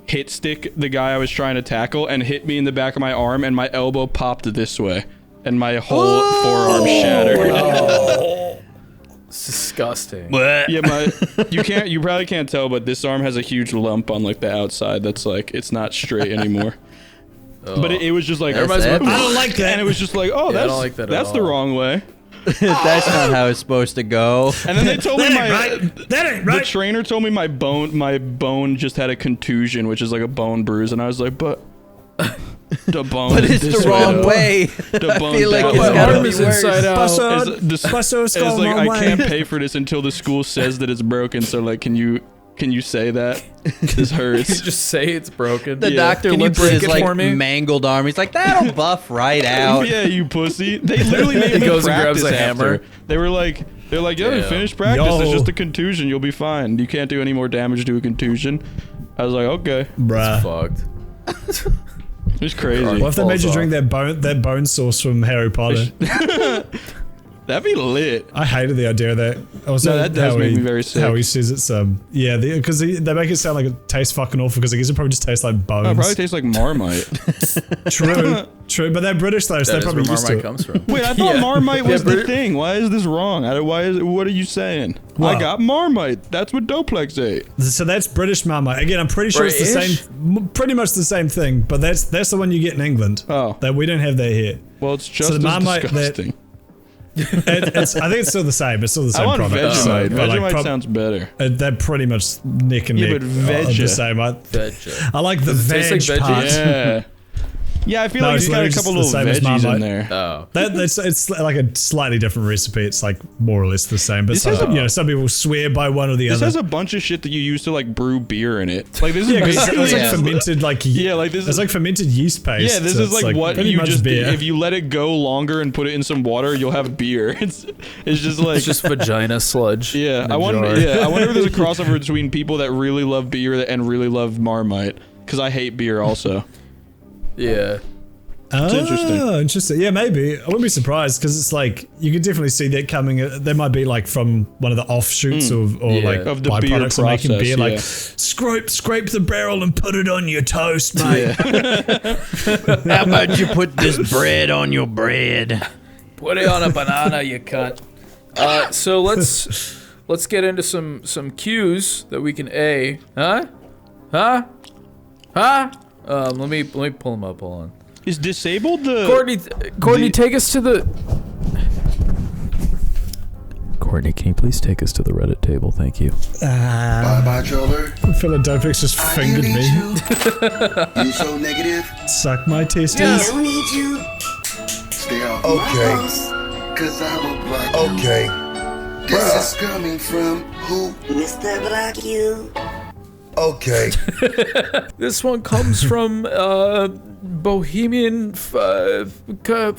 hit stick the guy I was trying to tackle and hit me in the back of my arm, and my elbow popped this way, and my whole forearm shattered. It's disgusting. Yeah, you probably can't tell, but this arm has a huge lump on like the outside that's like it's not straight anymore. But it was just like Everybody's That's with me. I don't like that. and it was just like, oh, Yeah, I that's don't like that at that's the all. wrong way. That's not how it's supposed to go. And then they told me That ain't right. That ain't the right. trainer told me my bone just had a contusion, which is like a bone bruise, and I was like, but the bone. But is it's this the wrong way. The I bone feel like down. it's My gotta arm be is worse. inside out. It's It's like I way. can't pay for this until the school says that it's broken. So like, can you say that? This hurts. Just say it's broken. The Yeah. doctor Can you looks at break his it like for me? mangled arm. He's like, that'll buff right out. Yeah, you pussy. They literally made He me goes and practice grabs a after. hammer. They're like, yeah, Yeah. finish practice. It's Yo. just a contusion. You'll be fine. You can't do any more damage to a contusion. I was like, okay. Bruh. Fucked. It was crazy. What if they made you Falls drink that bone sauce from Harry Potter? That'd be lit. I hated the idea of that. Also, No, that does how make he- me very sick. How he says it's yeah, because they make it sound like it tastes fucking awful. Because I guess it probably just tastes like bones. Oh, it probably tastes like Marmite. True, but they're British though, so That they're is where probably used to Marmite it. comes from. Wait, I thought Yeah. Marmite was Yeah, the thing. Why is this wrong? What are you saying? What? I got Marmite. That's what Doplex ate. So that's British Marmite. Again, I'm pretty sure it's the British? same, pretty much the same thing. But that's the one you get in England. Oh. That we don't have that here. Well, it's just the as Marmite that- disgusting. I think it's still the same. It's still the I same want product. Vegemite. but, like, Vegemite sounds better. they're pretty much neck and Yeah, neck. but veggie. The same. Veggie. I like the Does it taste veg like veggies? part. Yeah. Yeah, I feel No, like it's it's got a literally couple just the little same as veggies in Marmite. there. Oh. It's like a slightly different recipe. It's like more or less the same, but This some, has some people swear by one or the This other. has a bunch of shit that you use to like brew beer in it. Like this is yeah, 'cause basically it's like Yeah. fermented, like Yeah, like this it's is- like fermented yeast paste. Yeah, this so is it's like what pretty you much just beer. if you let it go longer and put it in some water, you'll have beer. It's just like It's just vagina sludge. yeah. in a I wonder jar. I wonder if there's a crossover between people that really love beer and really love Marmite because I hate beer also. Yeah. Oh, interesting. interesting. Yeah, maybe. I wouldn't be surprised because it's like you could definitely see that coming. There might be like from one of the offshoots or Yeah. like Of the beer byproducts of making process, beer. Like yeah. scrape the barrel and put it on your toast, mate. How about you put this bread on your bread? Put it on a banana, you cunt. So let's get into some cues that we can Huh? Let me pull them up. Hold on. Is disabled the Courtney, take us to the. Courtney, can you please take us to the Reddit table? Thank you. Bye bye, troller. I feel like Dopix just I fingered need me. you. You so negative. Suck my testes. I need you. Stay off Okay. my house, 'cause I will block you. Okay. This Bruh. is coming from who? Mr. Block You. Okay. This one comes from Bohemian Fuck City.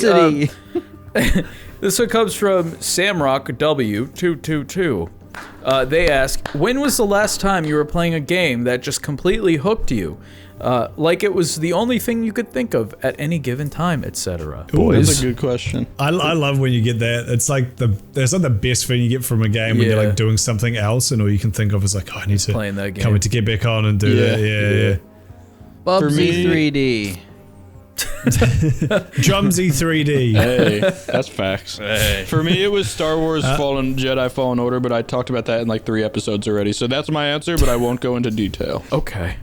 Rhapsody. This one comes from Samrock W222. They ask, when was the last time you were playing a game that just completely hooked you? Like it was the only thing you could think of at any given time, etc. That's a good question. I love when you get that. It's like that's like the best thing you get from a game when you're Yeah. like doing something else and all you can think of is like, oh, I need to Playing that game. can't wait to get back on and do Yeah. that. Yeah. Bubsy me- 3D. Drumsy 3D. Hey, that's facts. For me, it was Star Wars Jedi Fallen Order, but I talked about that in like 3 episodes already. So that's my answer, but I won't go into detail. Okay.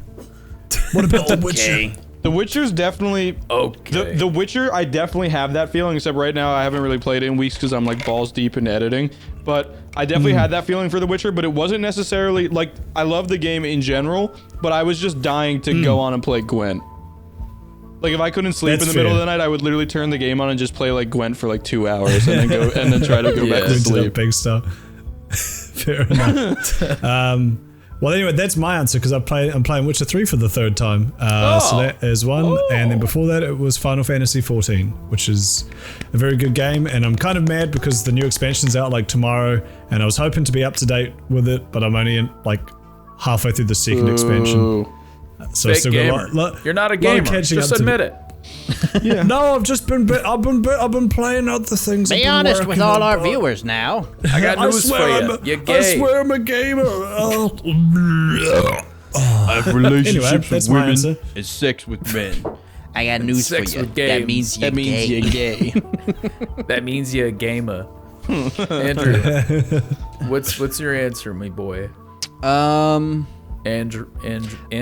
What about The Witcher? The Witcher's definitely Okay. The Witcher. I definitely have that feeling. Except right now, I haven't really played it in weeks because I'm like balls deep into editing. But I definitely had that feeling for The Witcher. But it wasn't necessarily like I love the game in general. But I was just dying to go on and play Gwent. Like if I couldn't sleep That's in the middle of fair. the night, I would literally turn the game on and just play like Gwent for like 2 hours and then go and then try to go back to Yeah. Into that sleep. big stuff. Fair enough. Well, anyway, that's my answer because I'm playing Witcher 3 for the 3rd time. So that is one, and then before that it was Final Fantasy 14, which is a very good game. And I'm kind of mad because the new expansion's out like tomorrow, and I was hoping to be up to date with it, but I'm only in like halfway through the 2nd expansion. Ooh. So I Fake still got a gamer. lot. You're not a lot of gamer. catching Just up to admit do. it. No, I've just been playing other things. I've Be been honest with working all on, our but- viewers now. I got I news for swear you. I'm You're I gay. swear I'm a gamer. Oh. I have Anyway, relationships that's with my women. answer. Is sex with men. I got news Sex for you. with That games. means you're That means gay. you're gay. That means you're a gamer. Andrew, what's your answer, my boy?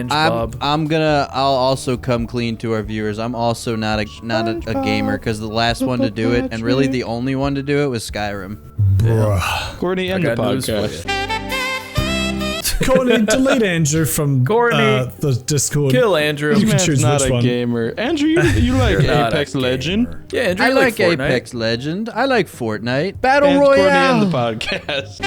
Bob. I'll also come clean to our viewers. I'm also not a gamer because the last one to do it, and really the only one to do it, was Skyrim. Bruh. Courtney, end the got news for podcast. Courtney, delete Andrew from the Discord. Kill Andrew. You can Man's choose not which a one. gamer. Andrew, you like You're not Apex a Legend? gamer. Yeah, Andrew, I you like Fortnite. Apex Legend. I like Fortnite. Battle And Courtney, Royale. end the podcast.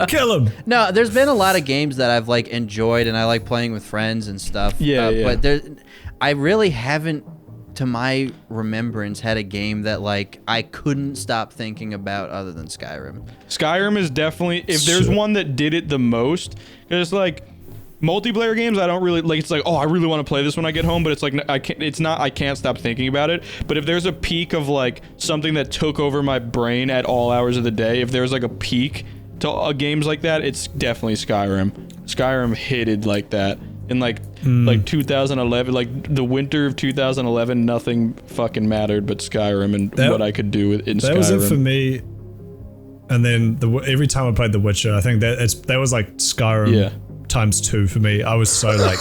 Kill him. No, there's been a lot of games that I've like enjoyed, and I like playing with friends and stuff. Yeah. But I really haven't, to my remembrance, had a game that like I couldn't stop thinking about other than Skyrim. Skyrim is definitely, if there's Sure. one that did it the most, it's like multiplayer games. I don't really like. It's like, oh, I really want to play this when I get home, but it's like I can't. It's not. I can't stop thinking about it. But if there's a peak of like something that took over my brain at all hours of the day, if there's like a peak to games like that, it's definitely Skyrim. Skyrim hit it like that. In like 2011, like the winter of 2011, nothing fucking mattered but Skyrim and what I could do in Skyrim. That was it for me. And then every time I played The Witcher, I think that was like Skyrim times 2 for me. I was so like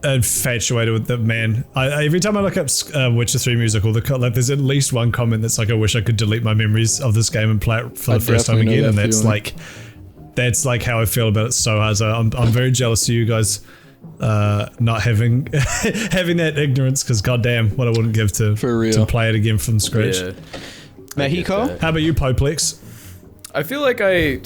infatuated with the man. Every time I look up Witcher 3 music, like there's at least one comment that's like, I wish I could delete my memories of this game and play it for the first time again. And that's like how I feel about it so hard. So I'm very jealous of you guys not having having that ignorance, because goddamn, what I wouldn't give to play it again from scratch. Yeah. Mexico? How about you, Poplex? I feel like I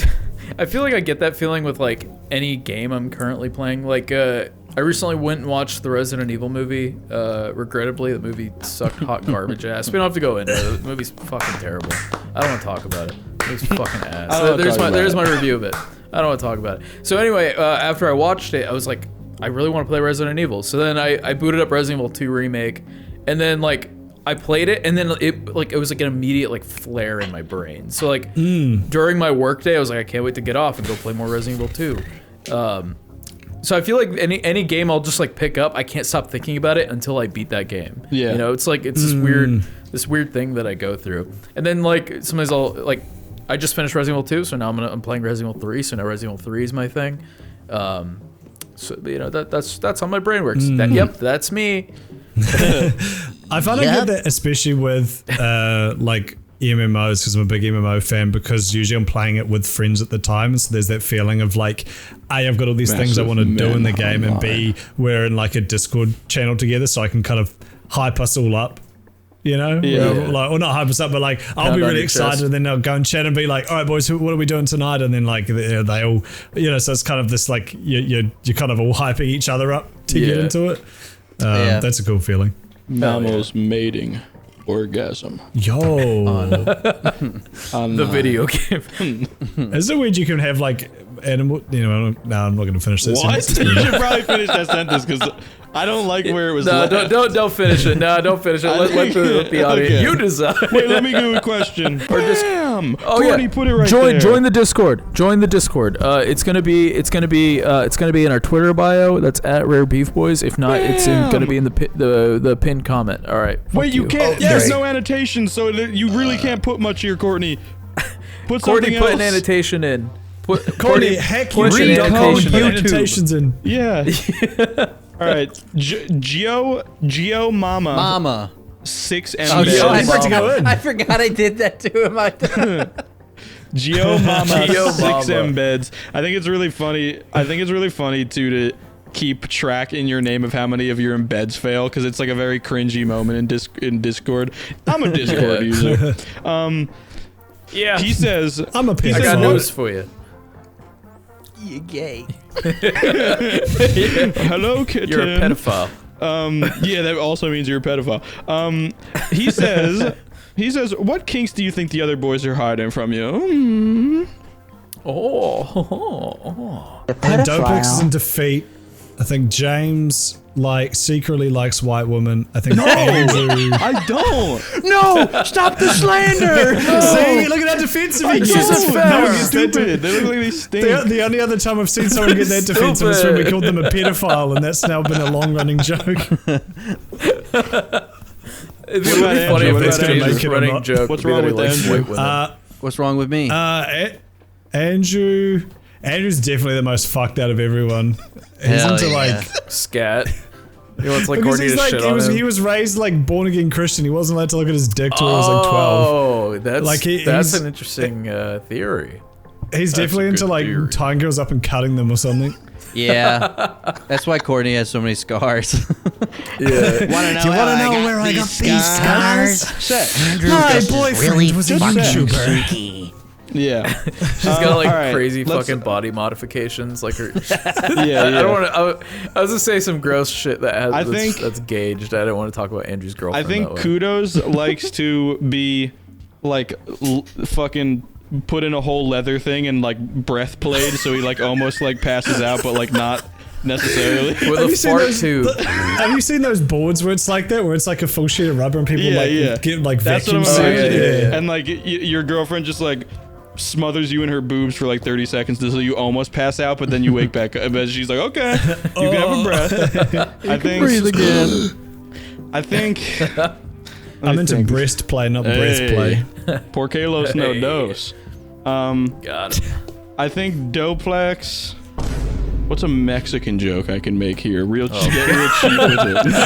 get that feeling with like any game I'm currently playing. Like I recently went and watched the Resident Evil movie. Regrettably, the movie sucked hot garbage ass. We don't have to go into it. The movie's fucking terrible. I don't want to talk about it. It's fucking ass. There's my review of it. I don't want to talk about it. So anyway, after I watched it, I was like, I really want to play Resident Evil. So then I booted up Resident Evil 2 Remake, and then like I played it, and then it was like an immediate like flare in my brain. So like during my workday, I was like, I can't wait to get off and go play more Resident Evil 2. So I feel like any game I'll just like pick up, I can't stop thinking about it until I beat that game. Yeah, you know, it's like it's this weird thing that I go through. And then like sometimes I'll like, I just finished Resident Evil 2, so now I'm playing Resident Evil 3. So now Resident Evil 3 is my thing. So you know that's how my brain works. That's me. I find I get that especially with like MMOs, because I'm a big MMO fan, because usually I'm playing it with friends at the time, so there's that feeling of like, A, I've got all these things I want to do in the game, and B, we're in like a Discord channel together, so I can kind of hype us all up. You know, like, or not hype us up, but like I'll be really excited, and then they'll go and chat and be like, "All right, boys, what are we doing tonight?" And then like they all, you know, so it's kind of this like you're kind of all hyping each other up to get into it. That's a cool feeling. Mammals mating orgasm. Yo, the video game. Is it weird you can have like animal? You know, no, I'm not going to finish this. What? You should probably finish that sentence, because I don't like where it was. No, left. don't finish it. No, don't finish it. Let the audience. Okay. You decide. Wait, let me give a question. Bam! Oh Courtney, put it right join, there. Join the Discord. Join the Discord. It's gonna be in our Twitter bio. That's at Rare Beef Boys. If not, it's gonna be in the pinned comment. All right. Wait, you can't. Okay. There's no annotation, so you really can't put much here, Courtney. Put Courtney, something put else. an annotation in. Courtney, heck, you push an read annotation in. annotations in. Yeah. All right. Geo Mama 6 Oh, embeds. shit, I, about to go in. I forgot I did that to him. Geo Mama Geo 6 Mama. embeds. I think it's really funny too to keep track in your name of how many of your embeds fail, because it's like a very cringy moment in Discord. I'm a Discord user. Yeah. He says, I'm a I got pedophile. news for you. You gay. hello, kitten. You're a pedophile. Yeah, that also means you're a pedophile. He says, what kinks do you think the other boys are hiding from you? Dopix is in defeat. I think James secretly likes white women. I think Andrew. I don't. No! Stop the slander! See, look at how defensive he gets. is fair. No one gets that Stupid. They look like they stink. The only other time I've seen someone get that defensive is when we called them a pedophile, and that's now been a long-running joke. It What would be about funny Andrew? if What's they gonna changed make this it or running not? joke. What's to be wrong that he with likes Andrew? white women. What's wrong with me? Andrew Andrew's definitely the most fucked out of everyone. He's Hell into yeah. like Scat. He wants like because Courtney he's to like shit on him. he was raised like born again Christian. He wasn't allowed to look at his dick till he was like 12. Oh, that's Like, that's he's- an interesting theory. He's definitely a into good like theory. tying girls up and cutting them or something. Yeah, that's why Courtney has so many scars. Yeah. Wanna know Do you want to know where I got these scars? My boyfriend was a YouTuber. Yeah. She's got like alright, crazy let's- fucking body modifications, like her. Yeah, I don't yeah. want to. I was gonna say some gross shit that has. I think- that's gauged. I don't want to talk about Andrew's I girlfriend. think that way. Kudos likes to be like fucking put in a whole leather thing and like breath played, so he like almost like passes out, but like not necessarily. with Have a you seen fart those- tube. Have you seen those boards where it's like that, where it's like a full sheet of rubber and people Yeah, like yeah. get like That's what vacuum I'm sealed? imagining. yeah. And like your girlfriend just like smothers you in her boobs for like 30 seconds until you almost pass out, but then you wake back up and she's like, okay, you can have a breath. I think. Breathe again. I think. I'm into breast play, not breath play. Por kilos no Hey. dos. God. I think Doplex. What's a Mexican joke I can make here? Get real cheap with it.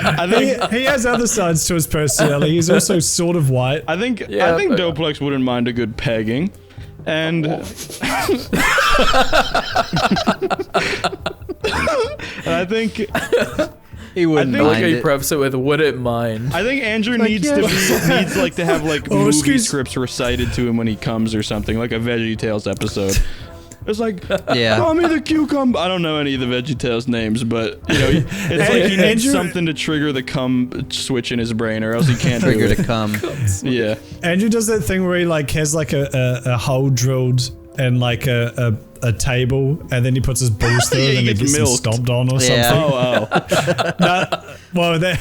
I think. He has other sides to his personality. He's also sort of white. I think. Yeah, I think but- Doplex wouldn't mind a good pegging, and. And I think. He wouldn't I I like how mind you it. preface it with "wouldn't mind." I think Andrew needs like to have like movie excuse- scripts recited to him when he comes or something, like a VeggieTales episode. It's like, Yeah. call me the cucumber. I don't know any of the VeggieTales names, but you know, it's like he needs Andrew- something to trigger the cum switch in his brain, or else he can't Trigger do to it. come. Yeah, Andrew does that thing where he like has like a hole drilled and like a table, and then he puts his balls through Yeah, it and he he gets gets them milked. stomped on or Yeah. something. oh. Well, that.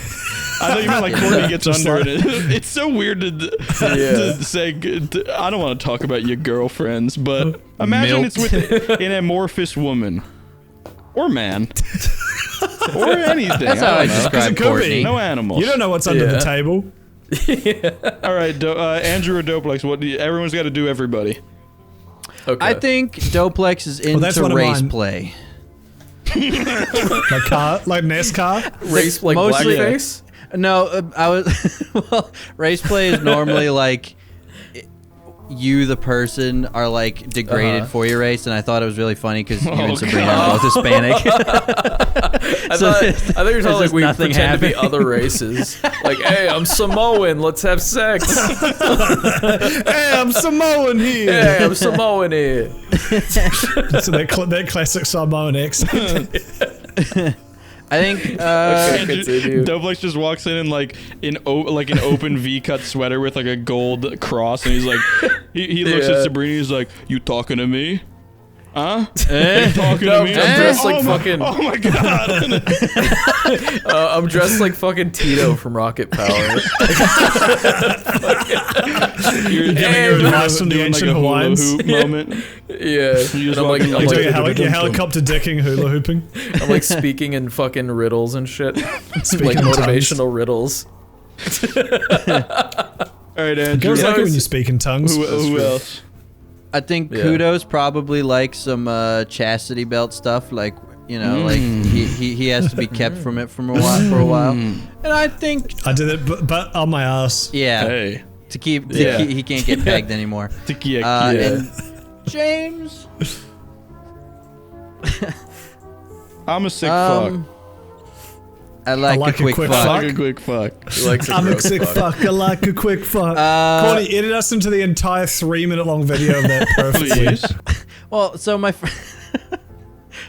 I thought you meant like Courtney gets Just under like- it. It's so weird to say. I don't want to talk about your girlfriends, but imagine it's with an amorphous woman or man or anything. That's how I don't know. describe it could Courtney. be. No animals. You don't know what's under Yeah. the table. All right, Andrew or Doplex. Everyone's got to do everybody. Okay. I think Doplex is into that's one of race mine. play. Like NASCAR. race like Mostly- blackface. No, I was. Well, race play is normally like you, the person, are like degraded for your race, and I thought it was really funny because you and Sabrina are both Hispanic. I So thought you were there's talking like just we nothing pretend to be happening. other races. Like, hey, I'm Samoan. Let's have sex. Hey, I'm Samoan here. Hey, I'm Samoan here. So that classic Samoan accent. I think. Okay, continue. Doplex just walks in like an open V-cut sweater with like a gold cross, and he's like, he looks Yeah. at Sabrina. He's like, "You talking to me? Huh? Eh? You talking No, to me?" I'm dressed like my- fucking. Oh my god! I'm dressed like fucking Tito from Rocket Power. You're giving Hey, your man. advice from the doing ancient like a hula Hawaiians. hoop moment. Yeah, just and I'm like, walking I'm like- Doing like, your helicopter dicking, hula hooping. I'm like speaking in fucking riddles and shit, Speaking like in tongues. motivational riddles. All right, Andrew. Girls like it Yeah. when you speak in tongues. Who else? I think Yeah. Kudos probably likes some chastity belt stuff, like like he has to be kept from it for a while. And I think I did it, but on my ass. Hey. to keep Yeah. he can't get pegged anymore. Yeah. And James, I'm a sick fuck. I like a quick fuck. I like a quick fuck. He likes a I'm a gross sick fuck. fuck. I like a quick fuck. Courtney, edit us into the entire 3-minute long video of that perfectly. Please. Well, so my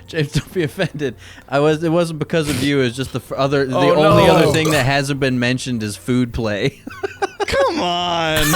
James, don't be offended. It wasn't because of you. It's just the only no. other thing that hasn't been mentioned is food play. Come on. You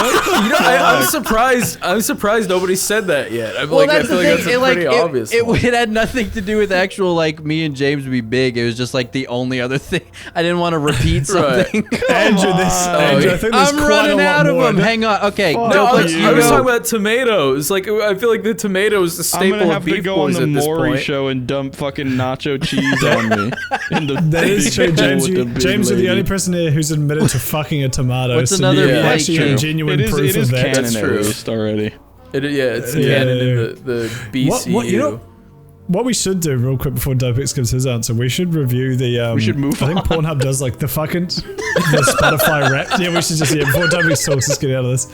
know, I'm surprised. I'm surprised nobody said that yet. I feel like that's that's a pretty obvious. one. It had nothing to do with actual like me and James would be big. It was just like the only other thing. I didn't want to repeat Right. something. Andrew, Andrew, I think there's I'm quite running a lot out of more. them. Hang on. Okay. Fuck No, I Doplex, was, I was go. talking about tomatoes. Like, I feel like the tomato is the I'm staple gonna of have to beef go on boys the at this Maury point. show and dump fucking nacho cheese on me. In the That is big true, bowl James. with You, the big James, you're the lady. only person here who's admitted to fucking a tomato. What's so another you Yeah, actually true. have genuine It proof is of that. canon That's at true. least already. It's canon in the BCU. What we should do real quick before Dopix gives his answer, we should review the. We should move I think Pornhub does like the fucking the Spotify rap. Yeah, we should just before Dopix talks, let's get out of this.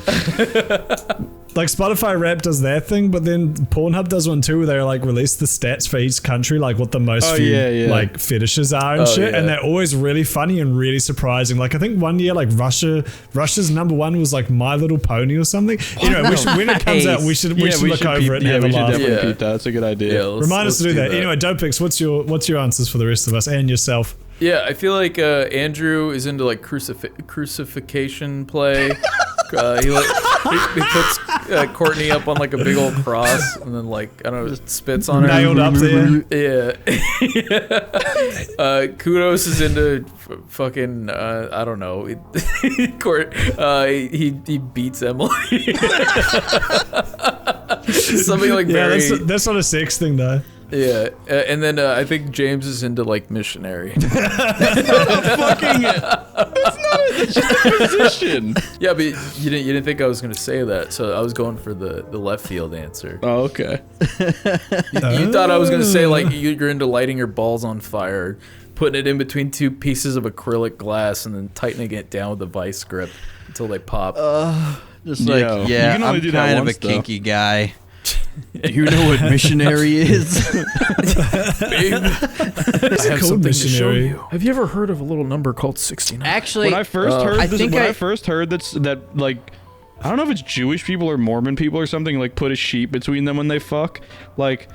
Like Spotify rap does their thing, but then Pornhub does one too, where they like release the stats for each country, like what the most like fetishes are and shit, and they're always really funny and really surprising. Like I think one year, like Russia's number one was like My Little Pony or something. Anyway, when it comes out, we should look over it and have a laugh. Definitely peep that. That's a good idea. Remind us to do that. Anyway, Dopix, what's your answers for the rest of us and yourself? Yeah, I feel like Andrew is into like crucifixion play. He puts Courtney up on like a big old cross and then like I don't know, spits on her. Nailed up there. Yeah. Kudos is into fucking I don't know. He beats Emily. Something like that's not a sex thing though. Yeah, and then I think James is into like missionary. Fucking that's not a position. Yeah, but you didn't think I was gonna say that, so I was going for the left field answer. Oh, okay. You thought I was gonna say like you're into lighting your balls on fire, putting it in between two pieces of acrylic glass, and then tightening it down with a vice grip until they pop. Just like Yo, yeah, you can only I'm do that kind of a once, though. kinky guy. You know what missionary is? It's a cool missionary. Have you ever heard of a little number called 69? Actually, When I first heard I this, think when I I- first heard that like I don't know if it's Jewish people or Mormon people or something like put a sheep between them when they fuck. Like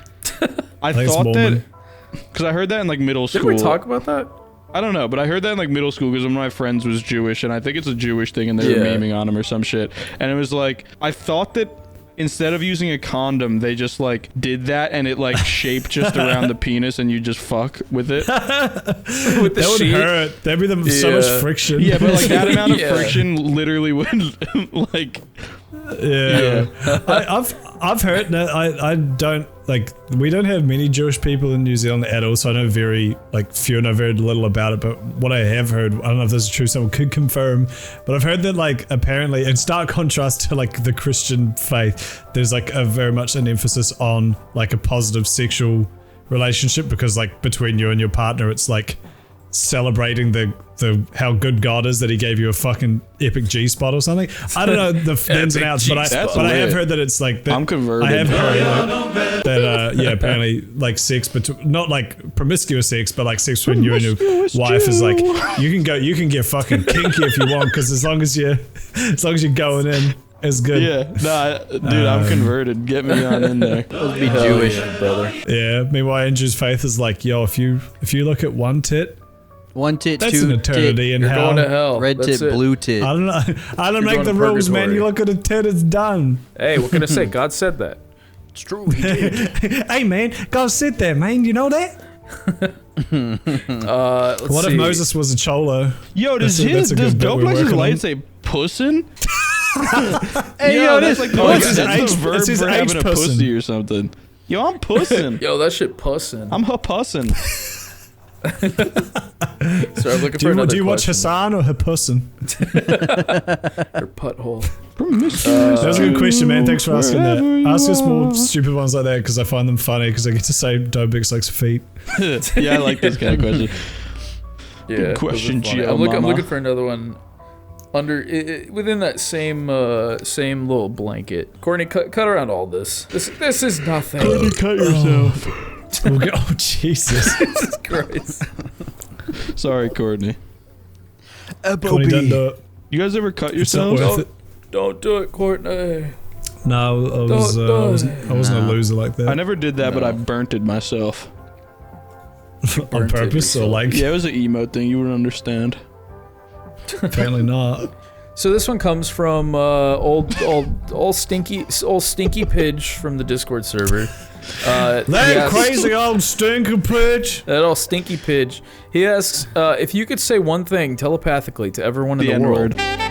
I think it's thought that Mormon. because I heard that in like middle school. Did we talk about that? I don't know, but I heard that in like middle school because one of my friends was Jewish, and I think it's a Jewish thing, and they were memeing on him or some shit. And it was like I thought that instead of using a condom, they just like did that, and it like shaped just around the penis, and you just fuck with it. With the That would sheet? hurt. There'd be so much friction. Yeah, but like that amount of Yeah. friction literally would like. Yeah. I've heard that I don't like we don't have many Jewish people in New Zealand at all, so I know very little about it. But what I have heard, I don't know if this is true, someone could confirm, but I've heard that like apparently in stark contrast to like the Christian faith, there's like a very much an emphasis on like a positive sexual relationship, because like between you and your partner it's like celebrating the how good God is that he gave you a fucking epic G-spot or something. I don't know the ins and outs, but I have heard that it's like that. I'm converted. I have heard that apparently like sex not like promiscuous sex, but like sex between you and your wife is like you can get fucking kinky if you want, because as long as you're going in, it's good. Yeah, nah, dude, I'm converted. Get me on in there. Let's be Jewish. brother. Yeah. Meanwhile, Andrew's faith is like, yo, if you look at one tit, One tit, that's two an eternity tit, in You're hell. going to hell. red That's tit, it. blue tit. I don't know. I don't You're make going the to rules, man. purgatory. You look at a tit, it's done. Hey, what can I say? God said that. It's true. He did. Hey, man, go sit there, man. You know that? Let's What see. if Moses was a cholo? Yo, does That's a good bit we're Doplex's working light on. say pussin'? Hey, Yo, yo, that's this like it's his that's H- the verb it's his for having a H pussin'. pussy or something. Yo, I'm pussin'. Yo, that shit pussin'. I'm her pussin'. Sorry, I'm looking for another Do you watch question. Hassan or Hapussin? Or putthole. That was a good question, man. Thanks for asking that. Wherever Ask you us more are. stupid ones like that because I find them funny because I get to say Dobix likes feet. Yeah, I like this kind of question. Yeah. Good question, those are funny. Gio I'm Mama. looking for another one. Within that same little blanket. Courtney, cut around all this. This is nothing. Cut yourself. Oh, Jesus. Jesus Christ. Sorry, Courtney. Courtney, don't do it. You guys ever cut It's not yourselves? worth it. Don't do it, Courtney. No, I wasn't a loser like that. I never did that, but I burnt it myself. On burnt it purpose or yourself. like, Yeah, it was an emo thing. You wouldn't understand. apparently not. So this one comes from old stinky Pidge from the Discord server. That Yes. crazy old stinker pitch. That old stinky Pidge. He asks if you could say one thing telepathically to everyone in The the world. N-word.